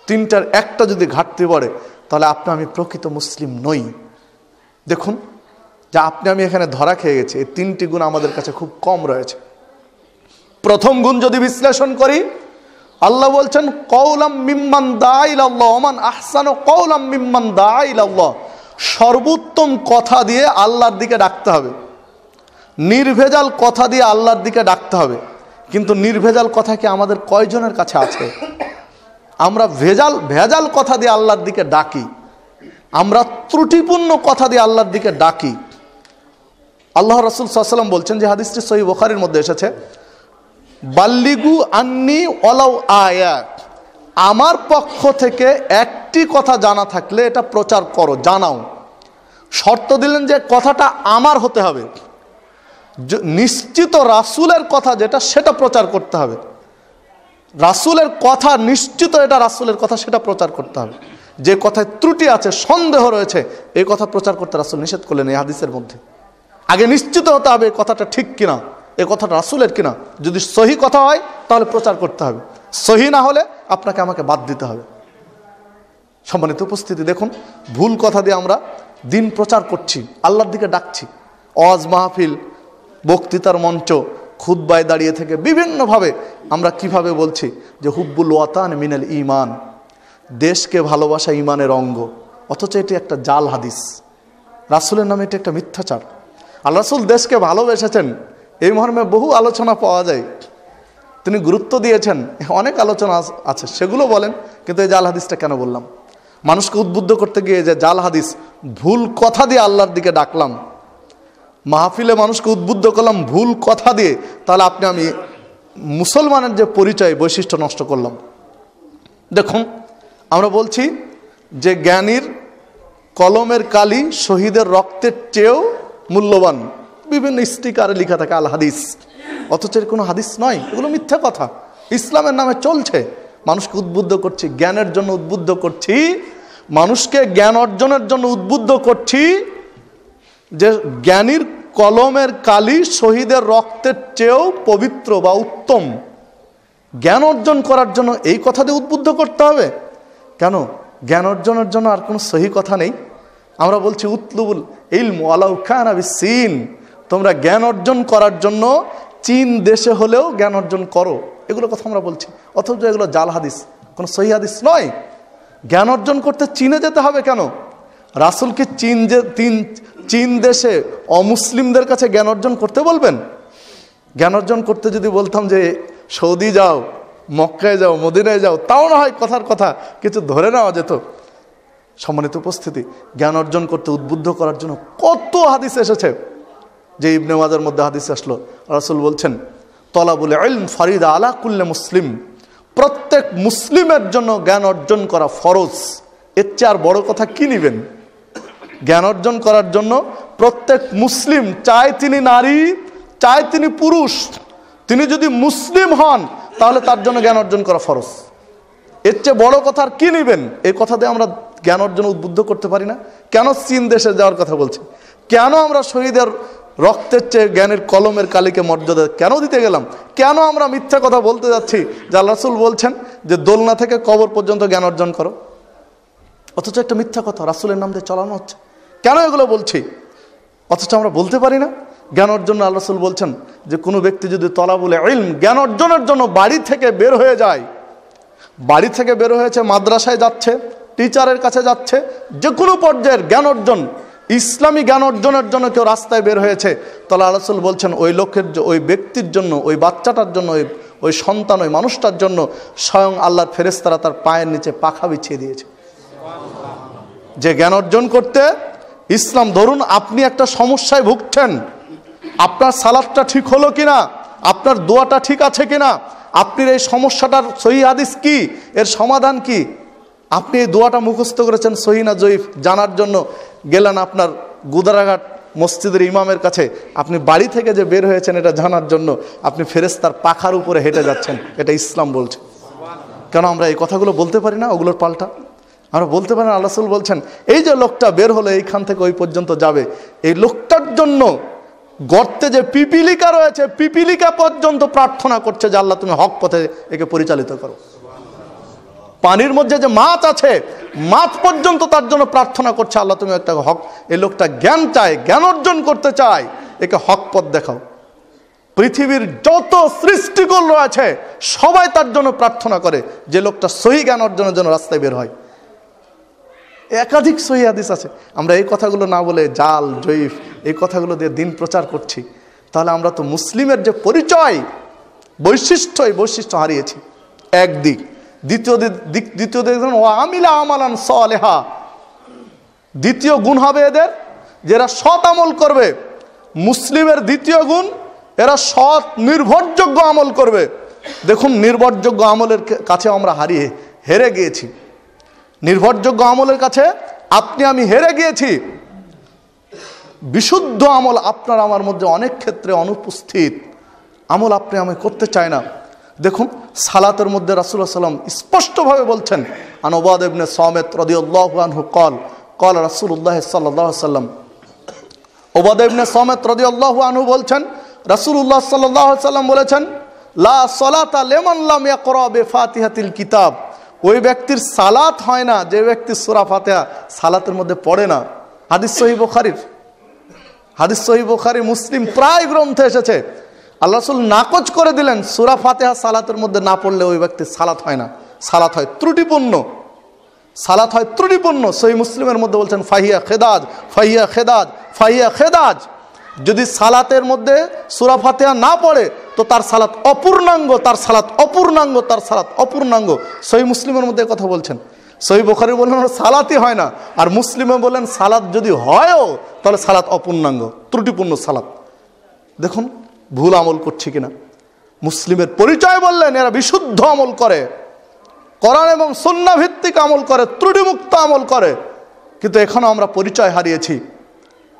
3টার একটা যদি ঘাটতি পড়ে, তাহলে আপনি আমি প্রকৃত মুসলিম নই। দেখুন যে আপনি আমি এখানে ধরা খেয়ে গেছি, এই 3টি গুণ আমাদের কাছে খুব কম রয়েছে। প্রথম গুণ যদি বিশ্লেষণ করি, আল্লাহ বলছেন কওলাম মিম্মান দাআ ইলাল্লাহ, ওমান আহসানু কওলাম মিম্মান দাআ ইলাল্লাহ, সর্বোত্তম কথা দিয়ে আল্লাহর দিকে ডাকতে হবে, নির্ভেজাল কথা দিয়ে আল্লাহর দিকে ডাকতে হবে। কিন্তু নির্ভেজাল কথা কি আমাদের কয়জনের কাছে আছে? আমরা ভেজাল কথা দিয়ে আল্লাহর দিকে ডাকি, আমরা ত্রুটিপূর্ণ কথা দিয়ে আল্লাহর দিকে ডাকি। আল্লাহ রাসূল সাল্লাল্লাহু আলাইহি ওয়াসাল্লাম বলছেন, যে হাদিসটি সহিহ বুখারীর মধ্যে এসেছে, বাল্লিগু আন্নি ওয়ালাউ আয়া, আমার পক্ষ থেকে একটি কথা জানা থাকলে এটা প্রচার করো, জানাও। শর্ত দিলেন যে কথাটা আমার হতে হবে, নিশ্চিত রাসূলের কথা যেটা, সেটা প্রচার করতে হবে। রাসূলের কথা নিশ্চিত এটা রাসূলের কথা, সেটা প্রচার করতে হবে। যে কথায় ত্রুটি আছে, সন্দেহ রয়েছে, এই কথা প্রচার করতে রাসূল নিষেধ করলেন এই হাদিসের মধ্যে। আগে নিশ্চিত হতে হবে কথাটা ঠিক কিনা, এই কথাটা রাসূলের কিনা। যদি সহি কথা হয় তাহলে প্রচার করতে হবে, সহি না হলে আপনাকে আমাকে বাদ দিতে হবে। সম্মানিত উপস্থিতি, দেখুন ভুল কথা দিয়ে আমরা দিন প্রচার করছি, আল্লাহর দিকে ডাকছি। ওয়াজ মাহফিল, বক্তৃতার মঞ্চ, খুতবায় দাঁড়িয়ে থেকে বিভিন্নভাবে আমরা কিভাবে বলছি যে হুব্বুল ওয়াতান মিনাল ঈমান, দেশকে ভালোবাসা ঈমানের অঙ্গ। অথচ এটি একটা জাল হাদিস, রাসূলের নামে এটি একটা মিথ্যাচার। আল্লাহ রাসূল দেশকে ভালোবেসেছেন এই মর্মে বহু আলোচনা পাওয়া যায়, তিনি গুরুত্ব দিয়েছেন, অনেক আলোচনা আছে, সেগুলো বলেন। কিন্তু এই জাল হাদিসটা কেন বললাম? মানুষকে উদ্বুদ্ধ করতে গিয়ে যে জাল হাদিস, ভুল কথা দিয়ে আল্লাহর দিকে ডাকলাম, মাহফিলে মানুষকে উদ্বুদ্ধ করলাম ভুল কথা দিয়ে, তাহলে আমি মুসলমানের যে পরিচয় বৈশিষ্ট্য নষ্ট করলাম। দেখুন, আমরা বলছি যে জ্ঞানীর কলমের কালি শহীদের রক্তের চেয়েও মূল্যবান, বিভিন্ন স্টিকারে লেখা থাকে আল হাদিস, অথচ এর কোনো হাদিস নয়, এগুলো মিথ্যা কথা, ইসলামের নামে চলছে। মানুষকে উদ্বুদ্ধ করছি, জ্ঞানের জন্য উদ্বুদ্ধ করছি, মানুষকে জ্ঞান অর্জনের জন্য উদ্বুদ্ধ করছি যে জ্ঞানীর কলমের কালি শহীদের রক্তের চেয়েও পবিত্র বা উত্তম। জ্ঞান অর্জন করার জন্য এই কথা দিয়ে উদ্বুদ্ধ করতে হবে কেন? জ্ঞান অর্জনের জন্য আর কোনো সহি কথা নেই? আমরা বলছি উতলুবুল ইলম ওয়ালাউ কানা বিসসিন, তোমরা জ্ঞান অর্জন করার জন্য চীন দেশে হলেও জ্ঞান অর্জন করো, এগুলো কথা আমরা বলছি। অথচ এগুলো জাল হাদিস, কোনো সহি হাদিস নয়। জ্ঞান অর্জন করতে চীনে যেতে হবে কেন? রাসূলকে চীন দেশে অমুসলিমদের কাছে জ্ঞান অর্জন করতে বলবেন? জ্ঞান অর্জন করতে যদি বলতাম যে সৌদি যাও, মক্কায় যাও, মদিনায় যাও, তাও না হয় কথার কথা কিছু ধরে নেওয়া যেত। সম্মানিত উপস্থিতি, জ্ঞান অর্জন করতে উদ্বুদ্ধ করার জন্য কত হাদিস এসেছে। যে ইবনে মাজার মধ্যে হাদিস আসলো, রাসূল বলছেন তলাবুল ইলম ফারিদা আলা কুল্লি মুসলিম, প্রত্যেক মুসলিমের জন্য জ্ঞান অর্জন করা ফরজ। এর চেয়ে আর বড় কথা কি নেবেন? জ্ঞান অর্জন করার জন্য প্রত্যেক মুসলিম, চাই তিনি নারী চাই তিনি পুরুষ, তিনি যদি মুসলিম হন তাহলে তার জন্য জ্ঞান অর্জন করা ফরজ। এর চেয়ে বড় কথা আর কি নেবেন? এই কথা দিয়ে আমরা জ্ঞান অর্জন উদ্বুদ্ধ করতে পারি না? কেন চীন দেশে যাওয়ার কথা বলছি? কেন আমরা শহীদের রক্তের চেয়ে জ্ঞানের কলমের কালিকে মর্যাদা কেন দিতে গেলাম? কেন আমরা মিথ্যা কথা বলতে যাচ্ছি যে আল্লাহ রাসূল বলছেন যে দোলনা থেকে কবর পর্যন্ত জ্ঞান অর্জন করো, অথচ একটা মিথ্যা কথা রাসূলের নাম দিয়ে চালানো হচ্ছে? কেন এগুলো বলছি? অথচ আমরা বলতে পারি না জ্ঞান অর্জন? আল্লাহ রাসূল বলছেন যে কোনো ব্যক্তি যদি তলাবুল ইলম, জ্ঞান অর্জনের জন্য বাড়ি থেকে বের হয়ে যায়, বাড়ি থেকে বের হয়েছে, মাদ্রাসায় যাচ্ছে, টিচারের কাছে যাচ্ছে, যে কোনো পর্যায়ের জ্ঞান অর্জন, ইসলামী জ্ঞান অর্জনের জন্য কেউ রাস্তায় বের হয়েছে, তাহলে আল্লাহ রাসূল বলছেন ওই লোকের, ওই ব্যক্তির জন্য, ওই বাচ্চাটার জন্য, ওই সন্তান, ওই মানুষটার জন্য স্বয়ং আল্লাহর ফেরেশতারা তার পায়ের নিচে পাখা বিছিয়ে দিয়েছে। যে জ্ঞান অর্জন করতে ইসলাম, ধরুন আপনি একটা সমস্যায় ভুগছেন, আপনার সালাতটা ঠিক হলো কিনা, আপনার দোয়াটা ঠিক আছে কিনা, আপনার এই সমস্যাটার সহি হাদিস কি, এর সমাধান কি, আপনি এই দোয়াটা মুখস্থ করেছেন সহি না জয়ীফ জানার জন্য গেলেন আপনার গুদারাঘাট মসজিদের ইমামের কাছে, আপনি বাড়ি থেকে যে বের হয়েছেন এটা জানার জন্য আপনি ফেরেশতার পাখার উপরে হেঁটে যাচ্ছেন, এটা ইসলাম বলছে। কেন আমরা এই কথাগুলো বলতে পারি না? ওগুলোর পাল্টা আমরা বলতে পারি না? আল্লাহ রাসূল বলছেন এই যে লোকটা বের হলো এইখান থেকে ওই পর্যন্ত যাবে, এই লোকটার জন্য গর্তে যে পিপিলিকা রয়েছে, পিপিলিকা পর্যন্ত প্রার্থনা করছে যে আল্লাহ তুমি হক পথে একে পরিচালিত করো। পানির মধ্যে যে মাছ আছে, মাছ পর্যন্ত তার জন্য প্রার্থনা করছে আল্লাহ তুমি একটা হক, এই লোকটা জ্ঞান চায়, জ্ঞান অর্জন করতে চায়, একে হক পথ দেখাও। পৃথিবীর যত সৃষ্টিকুল রয়েছে সবাই তার জন্য প্রার্থনা করে যে লোকটা সহি জ্ঞান অর্জনের জন্য রাস্তায় বের হয়। একাধিক সহি হাদিস আছে। আমরা এই কথাগুলো না বলে জাল জয়ীফ এই কথাগুলো দিয়ে দিন প্রচার করছি, তাহলে আমরা তো মুসলিমের যে পরিচয় বৈশিষ্ট্য, এই বৈশিষ্ট্য হারিয়েছি একদিক। দ্বিতীয় দিক ও আমিলা আমালান সালেহা, দ্বিতীয় গুণ হবে এদের যারা সৎ আমল করবে। মুসলিমের দ্বিতীয় গুণ, এরা সৎ নির্ভরযোগ্য আমল করবে। দেখুন, নির্ভরযোগ্য আমলের কাছে আমরা হেরে গিয়েছি। নির্ভরযোগ্য আমলের কাছে আপনি আমি হেরে গিয়েছি। বিশুদ্ধ আমল আপনার আমার মধ্যে অনেক ক্ষেত্রে অনুপস্থিত, আমল আপনি আমি করতে চাই না। দেখুন, সালাতের মধ্যে রাসূলুল্লাহ সাল্লাল্লাহু আলাইহি ওয়াসাল্লাম স্পষ্টভাবে বলছেন, আন উবাদ ইবনে সামিত রাদিয়াল্লাহু আনহু قال রাসূলুল্লাহ সাল্লাল্লাহু আলাইহি ওয়াসাল্লাম, উবাদ ইবনে সামিত রাদিয়াল্লাহু আনহু বলছেন রাসূলুল্লাহ সাল্লাল্লাহু আলাইহি ওয়াসাল্লাম বলেছেন, লা সালাতা লিমান লাম ইয়াকরা বিফাতিহাতিল কিতাব, ওই ব্যক্তির সালাত হয় না যে ব্যক্তি সূরা ফাতিহা সালাতের মধ্যে পড়ে না। হাদিস সহিহ বুখারীর, হাদিস সহিহ বুখারী, মুসলিম প্রায় গ্রন্থে এসেছে। আল্লাহ রাসূল নাকচ করে দিলেন সূরা ফাতিহা সালাতের মধ্যে না পড়লে ওই ব্যক্তির সালাত হয় না, সালাত হয় ত্রুটিপূর্ণ। সালাত হয় ত্রুটিপূর্ণ। সহিহ মুসলিমের মধ্যে বলছেন ফাহিয়া খেদাজ, ফাহিয়া খেদাজ, ফাহিয়া খেদাজ। যদি সালাতের মধ্যে সূরা ফাতিহা না পড়ে তো তার সালাত অপূর্ণাঙ্গ, তার সালাত অপূর্ণাঙ্গ, তার সালাত অপূর্ণাঙ্গ। সহিহ মুসলিমের মধ্যে কথা বলছেন। সহিহ বুখারী বললেন সালাতই হয় না, আর মুসলিমে বললেন সালাত যদি হয়ও তাহলে সালাত অপূর্ণাঙ্গ, ত্রুটিপূর্ণ সালাত। দেখুন ভুল আমল করছি কিনা। মুসলিমের পরিচয় বললেন এরা বিশুদ্ধ আমল করে, কোরআন এবং সুন্নাহ ভিত্তিক আমল করে, ত্রুটিমুক্ত আমল করে। কিন্তু এখনো আমরা পরিচয় হারিয়েছি,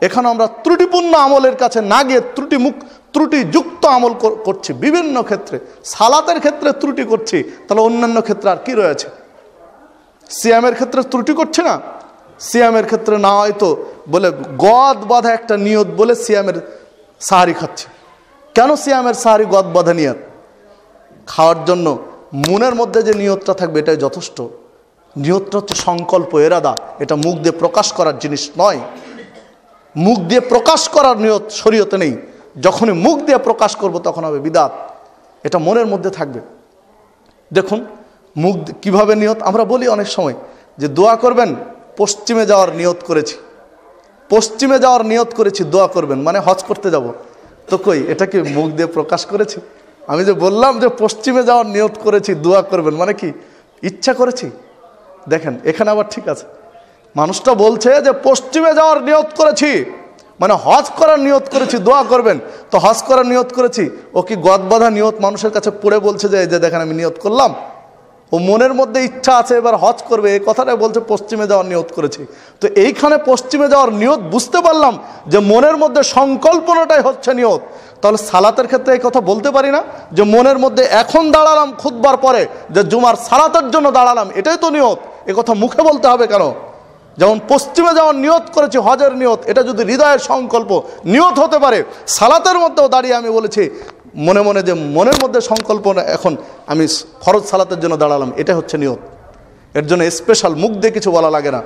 এখনো আমরা ত্রুটিপূর্ণ আমলের কাছে না গিয়ে ত্রুটিযুক্ত আমল করছি। বিভিন্ন ক্ষেত্রে, সালাতের ক্ষেত্রে ত্রুটি করছি, তাহলে অন্যান্য ক্ষেত্রে আর কি রয়েছে? সিয়ামের ক্ষেত্রে ত্রুটি করছে না? সিয়ামের ক্ষেত্রে না হয়তো বলে গদ বাঁধা একটা নিয়ত বলে সিয়ামের সাহারি খাচ্ছে। কেন সিয়ামের সাহারি গদ বাঁধা নিয়ত? খাওয়ার জন্য মনের মধ্যে যে নিয়তটা থাকবে এটাই যথেষ্ট। নিয়তটা হচ্ছে সংকল্প, এরাদা। এটা মুখ দিয়ে প্রকাশ করার জিনিস নয়। মুখ দিয়ে প্রকাশ করার নিয়ত শরীয়তে নেই। যখনই মুখ দিয়ে প্রকাশ করব তখন হবে বিদাত। এটা মনের মধ্যে থাকবে। দেখুন মুখ কিভাবে নিয়ত, আমরা বলি অনেক সময় যে দোয়া করবেন, পশ্চিমে যাওয়ার নিয়ত করেছি, পশ্চিমে যাওয়ার নিয়ত করেছি, দোয়া করবেন, মানে হজ করতে যাব। তো কই এটা কি মুখ দিয়ে প্রকাশ করেছি? আমি যে বললাম যে পশ্চিমে যাওয়ার নিয়ত করেছি, দোয়া করবেন, মানে কি ইচ্ছা করেছি? দেখেন এখানে আবার ঠিক আছে, মানুষটা বলছে যে পশ্চিমে যাওয়ার নিয়ত করেছি, মানে হজ করার নিয়ত করেছি, দোয়া করবেন। তো হজ করার নিয়ত করেছি, ও কি গদ বাঁধা নিয়ত মানুষের কাছে পড়ে বলছে যে এই যে দেখেন আমি নিয়ত করলাম? ও মনের মধ্যে ইচ্ছা আছে এবার হজ করবে, এই কথাটাই বলছে পশ্চিমে যাওয়ার নিয়ত করেছি। তো এইখানে পশ্চিমে যাওয়ার নিয়ত বুঝতে পারলাম যে মনের মধ্যে সংকল্পনাটাই হচ্ছে নিয়ত। তাহলে সালাতের ক্ষেত্রে এই কথা বলতে পারি না যে মনের মধ্যে এখন দাঁড়ালাম খুতবার পরে যে জুমার সালাতের জন্য দাঁড়ালাম, এটাই তো নিয়ত। এ কথা মুখে বলতে হবে কেন? যেমন পশ্চিমে যাওয়ার নিয়ত করেছি, হজের নিয়ত, এটা যদি হৃদয়ের সংকল্প নিয়ত হতে পারে, সালাতের মধ্যেও দাঁড়িয়ে আমি বলেছি মনে মনে যে মনের মধ্যে সংকল্প এখন আমি ফরজ সালাতের জন্য দাঁড়ালাম, এটা হচ্ছে নিয়ত। এর জন্য স্পেশাল মুখ দিয়ে কিছু বলা লাগে না।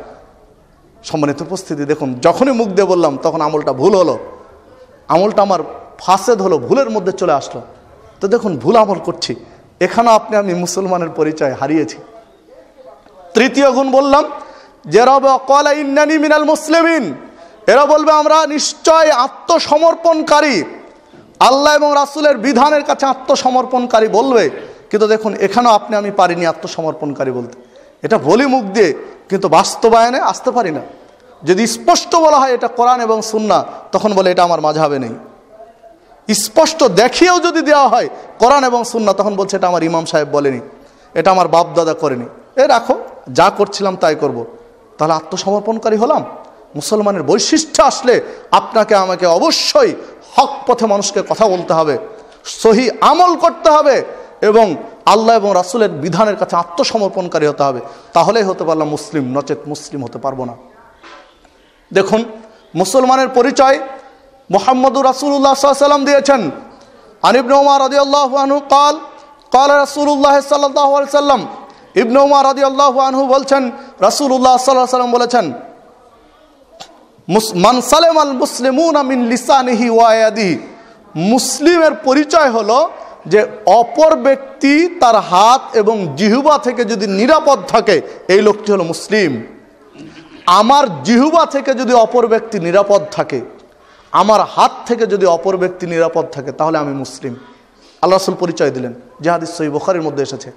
সম্মানিত উপস্থিতি, দেখুন যখনই মুখ দিয়ে বললাম তখন আমলটা ভুল হলো, আমলটা আমার ফাসেদ হলো, ভুলের মধ্যে চলে আসলো। তো দেখুন ভুল আমল করছি, এখানেও আমি মুসলমানের পরিচয় হারিয়েছি। তৃতীয় গুণ বললাম যে ক্বালা ইন্নানি মিনাল মুসলিমিন, এরা বলবে আমরা নিশ্চয় আত্মসমর্পণকারী, আল্লাহ এবং রাসূলের বিধানের কাছে আত্মসমর্পণকারী বলবে। কিন্তু দেখুন এখানেও আমি পারিনি আত্মসমর্পণকারী বলতে। এটা বলি মুখ দিয়ে, কিন্তু বাস্তবায়নে আসতে পারি না। যদি স্পষ্ট বলা হয় এটা কোরআন এবং সুন্নাহ, তখন বলে এটা আমার মাযহাবে নেই। স্পষ্ট দেখিয়েও যদি দেওয়া হয় কোরআন এবং সুন্নাহ, তখন বলছে এটা আমার ইমাম সাহেব বলেনি, এটা আমার বাপ দাদা করেনি, এ রাখো, যা করছিলাম তাই করব। তাহলে আত্মসমর্পণকারী হলাম? মুসলমানের বৈশিষ্ট্য আসলে আপনাকে আমাকে অবশ্যই হক পথে মানুষকে কথা বলতে হবে, সহি আমল করতে হবে এবং আল্লাহ এবং রাসূলের বিধানের কাছে আত্মসমর্পণকারী হতে হবে। তাহলেই হতে পারলাম মুসলিম, নচেত মুসলিম হতে পারবো না। দেখুন মুসলমানের পরিচয় মুহাম্মদুর রাসূলুল্লাহ সাল্লাল্লাহু আলাইহি ওয়াসাল্লাম দিয়েছেন। আন ইবনে উমর রাদিয়াল্লাহু আনহু قال قال রাসূলুল্লাহ সাল্লাল্লাহু আলাইহি ওয়াসাল্লাম, ইবনে উমর রাদিয়াল্লাহু আনহু বলছেন রাসূলুল্লাহ সাল্লাল্লাহু আলাইহি ওয়াসাল্লাম বলেছেন, মান সালামাল মুসলিমুনা মিন লিসানিহি ওয়া ইয়াদিহি, মুসলিমের পরিচয় হলো যে অপর ব্যক্তি তার হাত এবং জিহ্বা থেকে যদি নিরাপদ থাকে, এই লোকটি হলো মুসলিম। আমার জিহ্বা থেকে যদি অপর ব্যক্তি নিরাপদ থাকে, আমার হাত থেকে যদি অপর ব্যক্তি নিরাপদ থাকে, তাহলে আমি মুসলিম। আল্লাহ রাসূল পরিচয় দিলেন, যে হাদিস সহিহ বুখারীর মধ্যে এসেছে।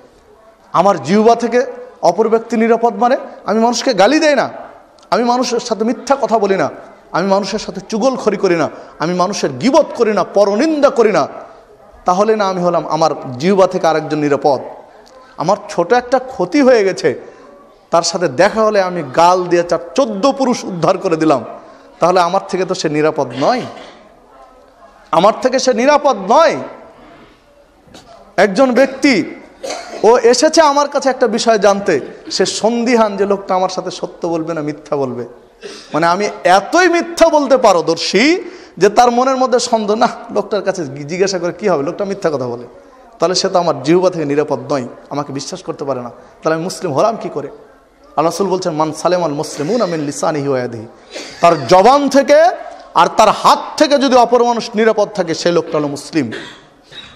আমার জিহ্বা থেকে অপর ব্যক্তি নিরাপদ মানে আমি মানুষকে গালি দেই না, আমি মানুষের সাথে মিথ্যা কথা বলি না, আমি মানুষের সাথে চুগলখড়ি করি না, আমি মানুষের গীবত করি না, পরনিন্দা করি না। তাহলে না আমি হলাম আমার জিহ্বা থেকে আরেকজন নিরাপদ। আমার ছোট একটা ক্ষতি হয়ে গেছে, তার সাথে দেখা হলে আমি গাল দিয়ে 14 পুরুষ উদ্ধার করে দিলাম, তাহলে আমার থেকে তো সে নিরাপদ নয়, আমার থেকে সে নিরাপদ নয়। একজন ব্যক্তি ও এসেছে আমার কাছে একটা বিষয় জানতে, সে সন্দিহান যে লোকটা আমার সাথে সত্য বলবে না মিথ্যা বলবে। মানে আমি এতই মিথ্যা বলতে পারদর্শী যে তার মনের মধ্যে সন্দেহ, না লোকটার কাছে জিজ্ঞাসা করে কি হবে, লোকটা মিথ্যা কথা বলে, তাহলে সে তো আমার জিহ্বা থেকে নিরাপদ নয়, আমাকে বিশ্বাস করতে পারে না, তাহলে আমি মুসলিম হলাম কি করে? আল্লাহ রাসূল বলছেন মান সালামাল মুসলিমুনা মিন লিসানিহি ওয়া ইয়াদিহি, তার জবান থেকে আর তার হাত থেকে যদি অপর মানুষ নিরাপদ থাকে, সেই লোকটা হলো মুসলিম।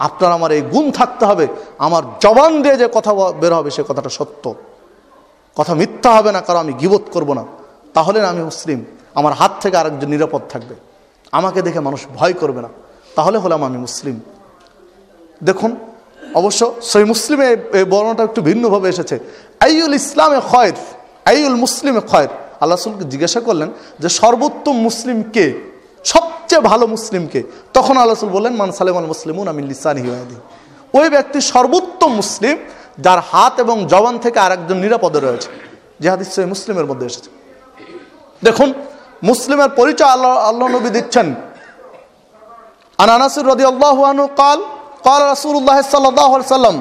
আপনার আমার এই গুণ থাকতে হবে, আমার জবান দিয়ে যে কথা বের হবে সে কথাটা সত্য, কথা মিথ্যা হবে না, কারণ আমি গীবত করব না, তাহলে আমি মুসলিম। আমার হাত থেকে আরেকজন নিরাপদ থাকবে, আমাকে দেখে মানুষ ভয় করবে না, তাহলে হলাম আমি মুসলিম। দেখুন, অবশ্য সহিহ মুসলিমে এই বর্ণনাটা একটু ভিন্নভাবে এসেছে। আইউল ইসলামে খয়র, আইউল মুসলিমে খয়র। আল্লাহ রাসূলকে জিজ্ঞাসা করলেন যে সর্বোত্তম মুসলিম কে, সবচেয়ে ভালো মুসলিম কে? তখন আল্লাহ রাসূল বললেন, মান সালামাল মুসলিমুনা মিন লিসানিহি ওয়া ইয়াদিহি। ওই ব্যক্তি সর্বোত্তম মুসলিম যার হাত এবং জবান থেকে আরেকজন নিরাপদে রয়েছে, যে হাদিস সহিহ মুসলিমের মধ্যে এসেছে। দেখুন, মুসলিমের পরিচয় আল্লাহ নবী দিচ্ছেন। আন আনাস রাদিয়াল্লাহু আনহু قال قال رسول الله صلى الله عليه وسلم।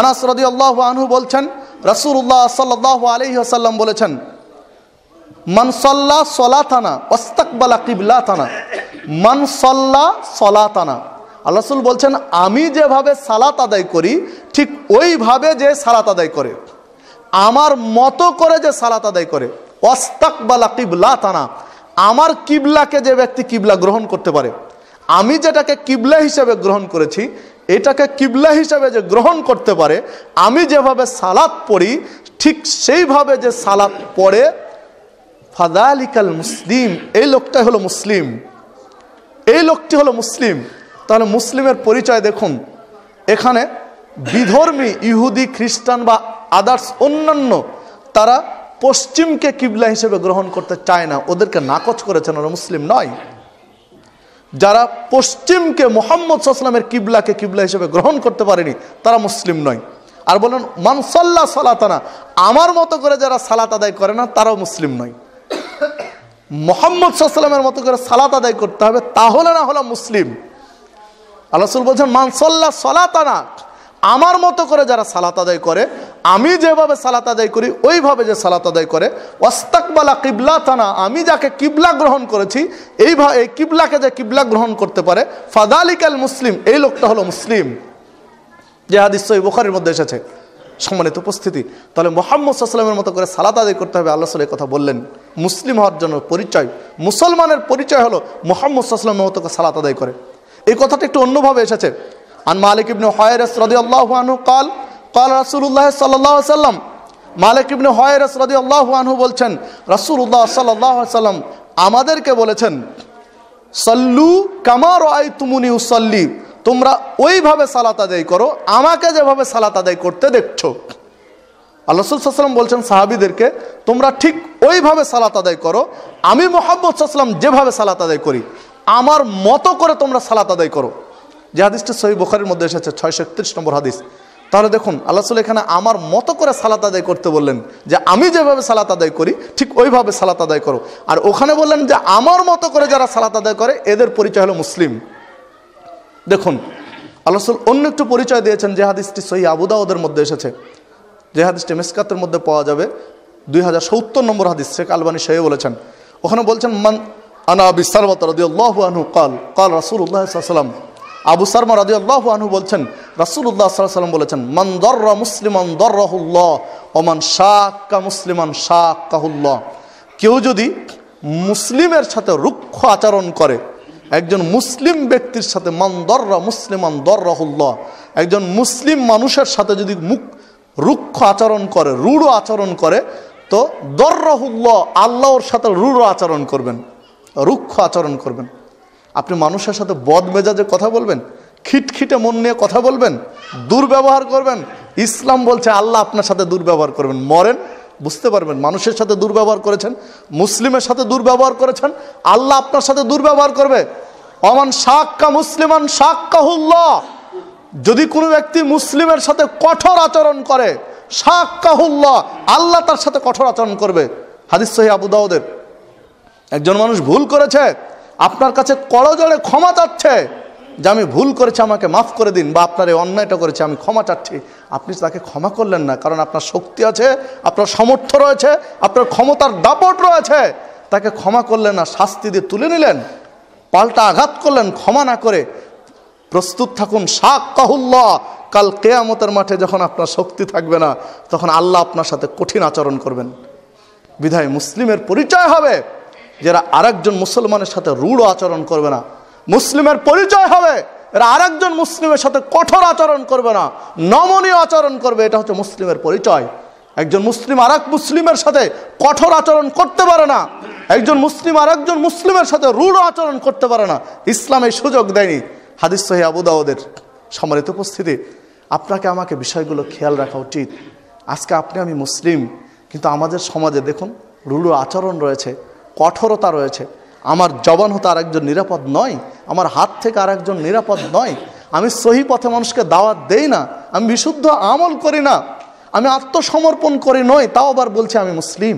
আনাস রাদিয়াল্লাহু আনহু বলছেন, রাসূলুল্লাহ সাল্লাল্লাহু আলাইহি ওয়াসাল্লাম বলেছেন, মান সাল্লা সলাতানা ওয়াস্তাকবালা কিবলাতানা, মান সাল্লা সলাতানা। আল্লাহ রাসূল বলছেন, আমি যেভাবে সালাত আদায় করি ঠিক ওইভাবে যে সালাত আদায় করে, আমার মতো করে যে সালাত আদায় করে, ওয়াস্তাকবালা কিবলাতানা, আমার কিবলাকে যে ব্যক্তি কিবলা গ্রহণ করতে পারে, আমি যেটাকে কিবলা হিসেবে গ্রহণ করেছি এটাকে কিবলা হিসেবে যে গ্রহণ করতে পারে, আমি যেভাবে সালাত পড়ি ঠিক সেইভাবে যে সালাত পড়ে, ফাযালিকাল মুসলিম, এই লোকটাই হলো মুসলিম, এই লোকটি হলো মুসলিম। তাহলে মুসলিমের পরিচয় দেখুন, এখানে বিধর্মী ইহুদি খ্রিস্টান বা আদার্স অন্যান্য তারা পশ্চিমকে কিবলা হিসেবে গ্রহণ করতে চায় না, ওদেরকে নাকচ করেছেন, ওরা মুসলিম নয়। যারা পশ্চিমকে মুহাম্মদ সাল্লাল্লাহু আলাইহি ওয়াসাল্লামের কিবলাকে কিবলা হিসেবে গ্রহণ করতে পারেনি তারা মুসলিম নয়। আর বলেন মান সাল্লা সালাতানা, আমার মতো করে যারা সালাত আদায় করে না তারাও মুসলিম নয়। মুহাম্মদ সাল্লাল্লাহু আলাইহি ওয়াসাল্লামের মতো করে সালাত আদায় করতে হবে, তাহলে না হলো মুসলিম। আল্লাহ রাসূল বলছেন, মান সাল্লা সালাতানা, আমার মতো করে যারা সালাত আদায় করে, আমি যেভাবে সালাত আদায় করি ওইভাবে যে সালাত আদায় করে, ওয়াস্তাকবালা কিবলাতানা, আমি যাকে কিবলা গ্রহণ করেছি এইভাবে এই কিবলাকে যে কিবলা গ্রহণ করতে পারে, ফাযালিকাল মুসলিম, এই লোকটা হলো মুসলিম। যে হাদিস সহিহ বুখারীর মধ্যে এসেছে। সম্মানিত উপস্থিতি, তাহলে মুহাম্মদ সাল্লাল্লাহু আলাইহি ওয়াসাল্লামের মতো করে সালাত আদায় করতে হবে, আল্লাহ রাসূল এই কথা বললেন। মুসলিম হওয়ার জন্য পরিচয়, মুসলমানের পরিচয় হলো মুহাম্মদ সাল্লাল্লাহু আলাইহি ওয়াসাল্লামের মতো করে সালাত আদায় করে। এই কথাটা একটু অন্যভাবে এসেছে। আন মালিক ইবনে হুয়াইরিস রাদিয়াল্লাহু আনহু قال قال রাসূলুল্লাহ সাল্লাল্লাহু আলাইহি ওয়াসাল্লাম, মালিক ইবনে হুয়াইরিস রাদিয়াল্লাহু আনহু বলছেন, রাসূলুল্লাহ সাল্লাল্লাহু আলাইহি ওয়াসাল্লাম আমাদেরকে বলেছেন, সাল্লু কামা রাআইতুমুনি উসাল্লি, তোমরা ওইভাবে সালাত আদায় করো আমাকে যেভাবে সালাত আদায় করতে দেখছো। আল্লাহ রাসূল সাল্লাল্লাহু আলাইহি ওয়াসাল্লাম বলছেন সাহাবীদেরকে, তোমরা ঠিক ওইভাবে সালাত আদায় করো, আমি মুহাম্মদ সাল্লাল্লাহু আলাইহি ওয়াসাল্লাম যেভাবে সালাত আদায় করি আমার মতো করে তোমরা সালাত আদায় করো। যে হাদিসটা সহিহ বুখারীর মধ্যে এসেছে 631 নম্বর হাদিস। তাহলে দেখুন, আল্লাহ রাসূল এখানে আমার মতো করে সালাত আদায় করতে বললেন, যে আমি যেভাবে সালাত আদায় করি ঠিক ওইভাবে সালাত আদায় করো। আর ওখানে বললেন যে আমার মতো করে যারা সালাত আদায় করে এদের পরিচয় হলো মুসলিম। দেখুন, আল্লাহ রাসূল অন্য একটু পরিচয় দিয়েছেন, যে হাদিসটি সহিহ আবু দাউদের মধ্যে এসেছে, যে হাদিসটি মিসকাতের মধ্যে পাওয়া যাবে 2070 নম্বর হাদিস, শেখ আলবানী সহিহ বলেছেন। ওখানে বলছেন, মান আনা আবি সালমা রাদিয়াল্লাহু আনহু قال قال রাসূলুল্লাহ সাল্লাল্লাহু আলাইহি ওয়াসাল্লাম, আবু সালমা রাদিয়াল্লাহু আনহু বলছেন, রাসূলুল্লাহ সাল্লাল্লাহু আলাইহি ওয়াসাল্লাম বলেছেন, মান দাররা মুসলিমান দাররাহুল্লাহ ওয়া মান শাক্কা মুসলিমান শাক্কাহুল্লাহ, কেউ যদি মুসলিমের সাথে রুক্ষ আচরণ করে, একজন মুসলিম ব্যক্তির সাথে, মান দাররা মুসলিমান দাররাহুল্লাহ, একজন মুসলিম মানুষের সাথে যদি রুক্ষ আচরণ করে, রূঢ় আচরণ করে, তো দাররাহুল্লাহ, আল্লাহ ওর সাথে রূঢ় আচরণ করবেন, রুক্ষ আচরণ করবেন। আপনি মানুষের সাথে বদ মেজাজে কথা বলবেন, খিটখিটে মন নিয়ে কথা বলবেন, দুর্ব্যবহার করবেন, ইসলাম বলছে আল্লাহ আপনার সাথে দুর্ব্যবহার করবেন। মরেন বুঝতে পারবেন মানুষের সাথে দুর্ব্যবহার করেছেন, মুসলিমের সাথে দুর্ব্যবহার করেছেন, আল্লাহ আপনার সাথে দুর্ব্যবহার করবে। অমান শাক্কা মুসলিমান শাক্কাহুল্লাহ, যদি কোনো ব্যক্তি মুসলিমের সাথে কঠোর আচরণ করে, শাক্কাহুল্লাহ, আল্লাহ তার সাথে কঠোর আচরণ করবে। হাদিস সহিহ আবু দাউদের। একজন মানুষ ভুল করেছে, আপনার কাছে করজোড়ে ক্ষমা চাচ্ছে যে আমি ভুল করেছি, আমাকে মাফ করে দিন, বা আপনার এই অন্যায়টা করেছে আমি ক্ষমা চাচ্ছি। আপনি তাকে ক্ষমা করলেন না, কারণ আপনার শক্তি আছে, আপনার সামর্থ্য রয়েছে, আপনার ক্ষমতার দাপট রয়েছে, তাকে ক্ষমা করলেন না, শাস্তি দিয়ে তুলে নিলেন, পাল্টা আঘাত করলেন, ক্ষমা না করে। প্রস্তুত থাকুন, শাক্কাহুল্লাহ, কাল কিয়ামতের মাঠে যখন আপনার শক্তি থাকবে না তখন আল্লাহ আপনার সাথে কঠিন আচরণ করবেন। বিধায় মুসলিমের পরিচয় হবে যারা আরেকজন মুসলমানের সাথে রূঢ় আচরণ করবে না। মুসলিমের পরিচয় হবে এরা আরেকজন মুসলিমের সাথে কঠোর আচরণ করবে না, নমনীয় আচরণ করবে। এটা হচ্ছে মুসলিমের পরিচয়। একজন মুসলিম আর এক মুসলিমের সাথে কঠোর আচরণ করতে পারে না, একজন মুসলিম আর একজন মুসলিমের সাথে রূঢ় আচরণ করতে পারে না। ইসলাম এই সুযোগ দেয়নি। হাদিস সহিহ আবু দাউদের। সম্মানিত উপস্থিতি, আপনাকে আমাকে বিষয়গুলো খেয়াল রাখা উচিত। আজকে আপনি আমি মুসলিম, কিন্তু আমাদের সমাজে দেখুন রূঢ় আচরণ রয়েছে, কঠোরতা রয়েছে। আমার জবান হতে আরেকজন নিরাপদ নয়, আমার হাত থেকে আরেকজন নিরাপদ নয়। আমি সহি পথে মানুষকে দাওয়াত দেই না, আমি বিশুদ্ধ আমল করি না, আমি আত্মসমর্পণ করি নই, তাও আবার বলছি আমি মুসলিম।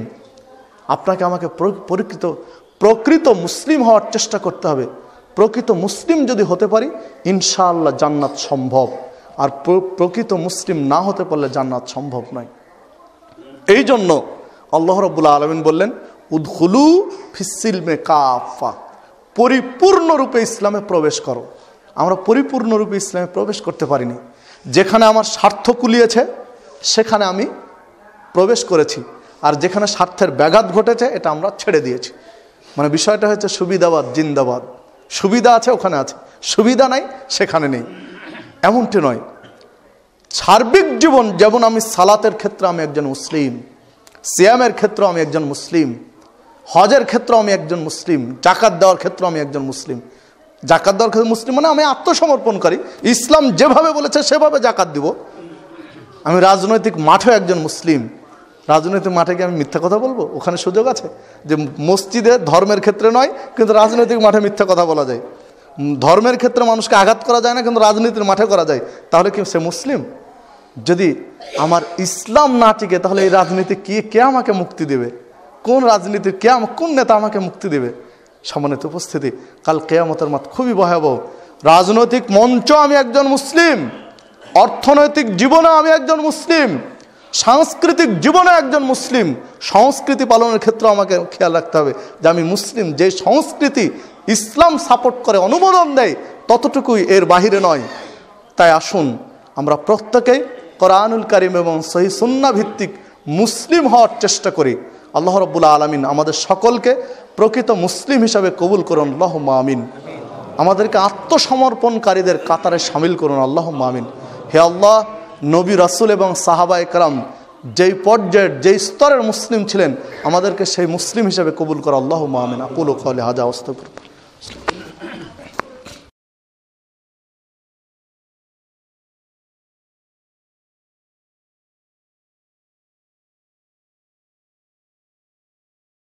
আপনাকে আমাকে প্রকৃত মুসলিম হওয়ার চেষ্টা করতে হবে। প্রকৃত মুসলিম যদি হতে পারি, ইনশাআল্লাহ জান্নাত সম্ভব। আর প্রকৃত মুসলিম না হতে পারলে জান্নাত সম্ভব নয়। এই জন্য আল্লাহ রাব্বুল আলামিন বললেন, উদখুলু ফিস-সিলমে কাফা, পরিপূর্ণরূপে ইসলামে প্রবেশ করো। আমরা পরিপূর্ণরূপে ইসলামে প্রবেশ করতে পারিনি। যেখানে আমার স্বার্থ কুলিয়েছে সেখানে আমি প্রবেশ করেছি, আর যেখানে স্বার্থের ব্যাঘাত ঘটেছে এটা আমরা ছেড়ে দিয়েছি। মানে বিষয়টা হচ্ছে সুবিধাবাদ জিন্দাবাদ। সুবিধা আছে ওখানে আছে, সুবিধা নাই সেখানে নেই, এমনটি নয়। সার্বিক জীবন, যেমন আমি সালাতের ক্ষেত্রে আমি একজন মুসলিম, সিয়ামের ক্ষেত্রে আমি একজন মুসলিম, হজের ক্ষেত্রে আমি একজন মুসলিম, জাকাত দেওয়ার ক্ষেত্রে আমি একজন মুসলিম। জাকাত দেওয়ার ক্ষেত্রে মুসলিম মানে আমি আত্মসমর্পণকারী, ইসলাম যেভাবে বলেছে সেভাবে জাকাত দিব। আমি রাজনৈতিক মাঠেও একজন মুসলিম। রাজনৈতিক মাঠে কি আমি মিথ্যা কথা বলবো? ওখানে সুযোগ আছে যে মসজিদে ধর্মের ক্ষেত্রে নয়, কিন্তু রাজনৈতিক মাঠে মিথ্যা কথা বলা যায়। ধর্মের ক্ষেত্রে মানুষকে আঘাত করা যায় না, কিন্তু রাজনীতির মাঠে করা যায়। তাহলে কি সে মুসলিম? যদি আমার ইসলাম না টিকে, তাহলে এই রাজনীতি কে আমাকে মুক্তি দেবে? কোন রাজনীতির কোন নেতা আমাকে মুক্তি দেবে? সম্মানিত উপস্থিতি, কাল কিয়ামতের মাঠ খুবই ভয়াবহ। রাজনৈতিক মঞ্চ আমি একজন মুসলিম, অর্থনৈতিক জীবনে আমি একজন মুসলিম, সাংস্কৃতিক জীবনে একজন মুসলিম। সংস্কৃতি পালনের ক্ষেত্রে আমাকে খেয়াল রাখতে হবে যে আমি মুসলিম। যে সংস্কৃতি ইসলাম সাপোর্ট করে, অনুমোদন দেয়, ততটুকুই, এর বাহিরে নয়। তাই আসুন আমরা প্রত্যেকেই কোরআনুল কারীম এবং সহিহ সুন্নাহ ভিত্তিক মুসলিম হওয়ার চেষ্টা করি। আল্লাহ রাব্বুল আলামিন আমাদের সকলকে প্রকৃত মুসলিম হিসাবে কবুল করুন, আল্লাহুম্মা আমিন। আমাদেরকে আত্মসমর্পণকারীদের কাতারে শামিল করুন, আল্লাহুম্মা আমিন। হে আল্লাহ, নবী রাসূল এবং সাহাবা একরাম যেই পর্যায়ের যেই স্তরের মুসলিম ছিলেন, আমাদেরকে সেই মুসলিম হিসাবে কবুল করো, আল্লাহুম্মা আমিন। আকুলু কাওলি হাযা ওয়াস্তাগফিরুল্লাহ।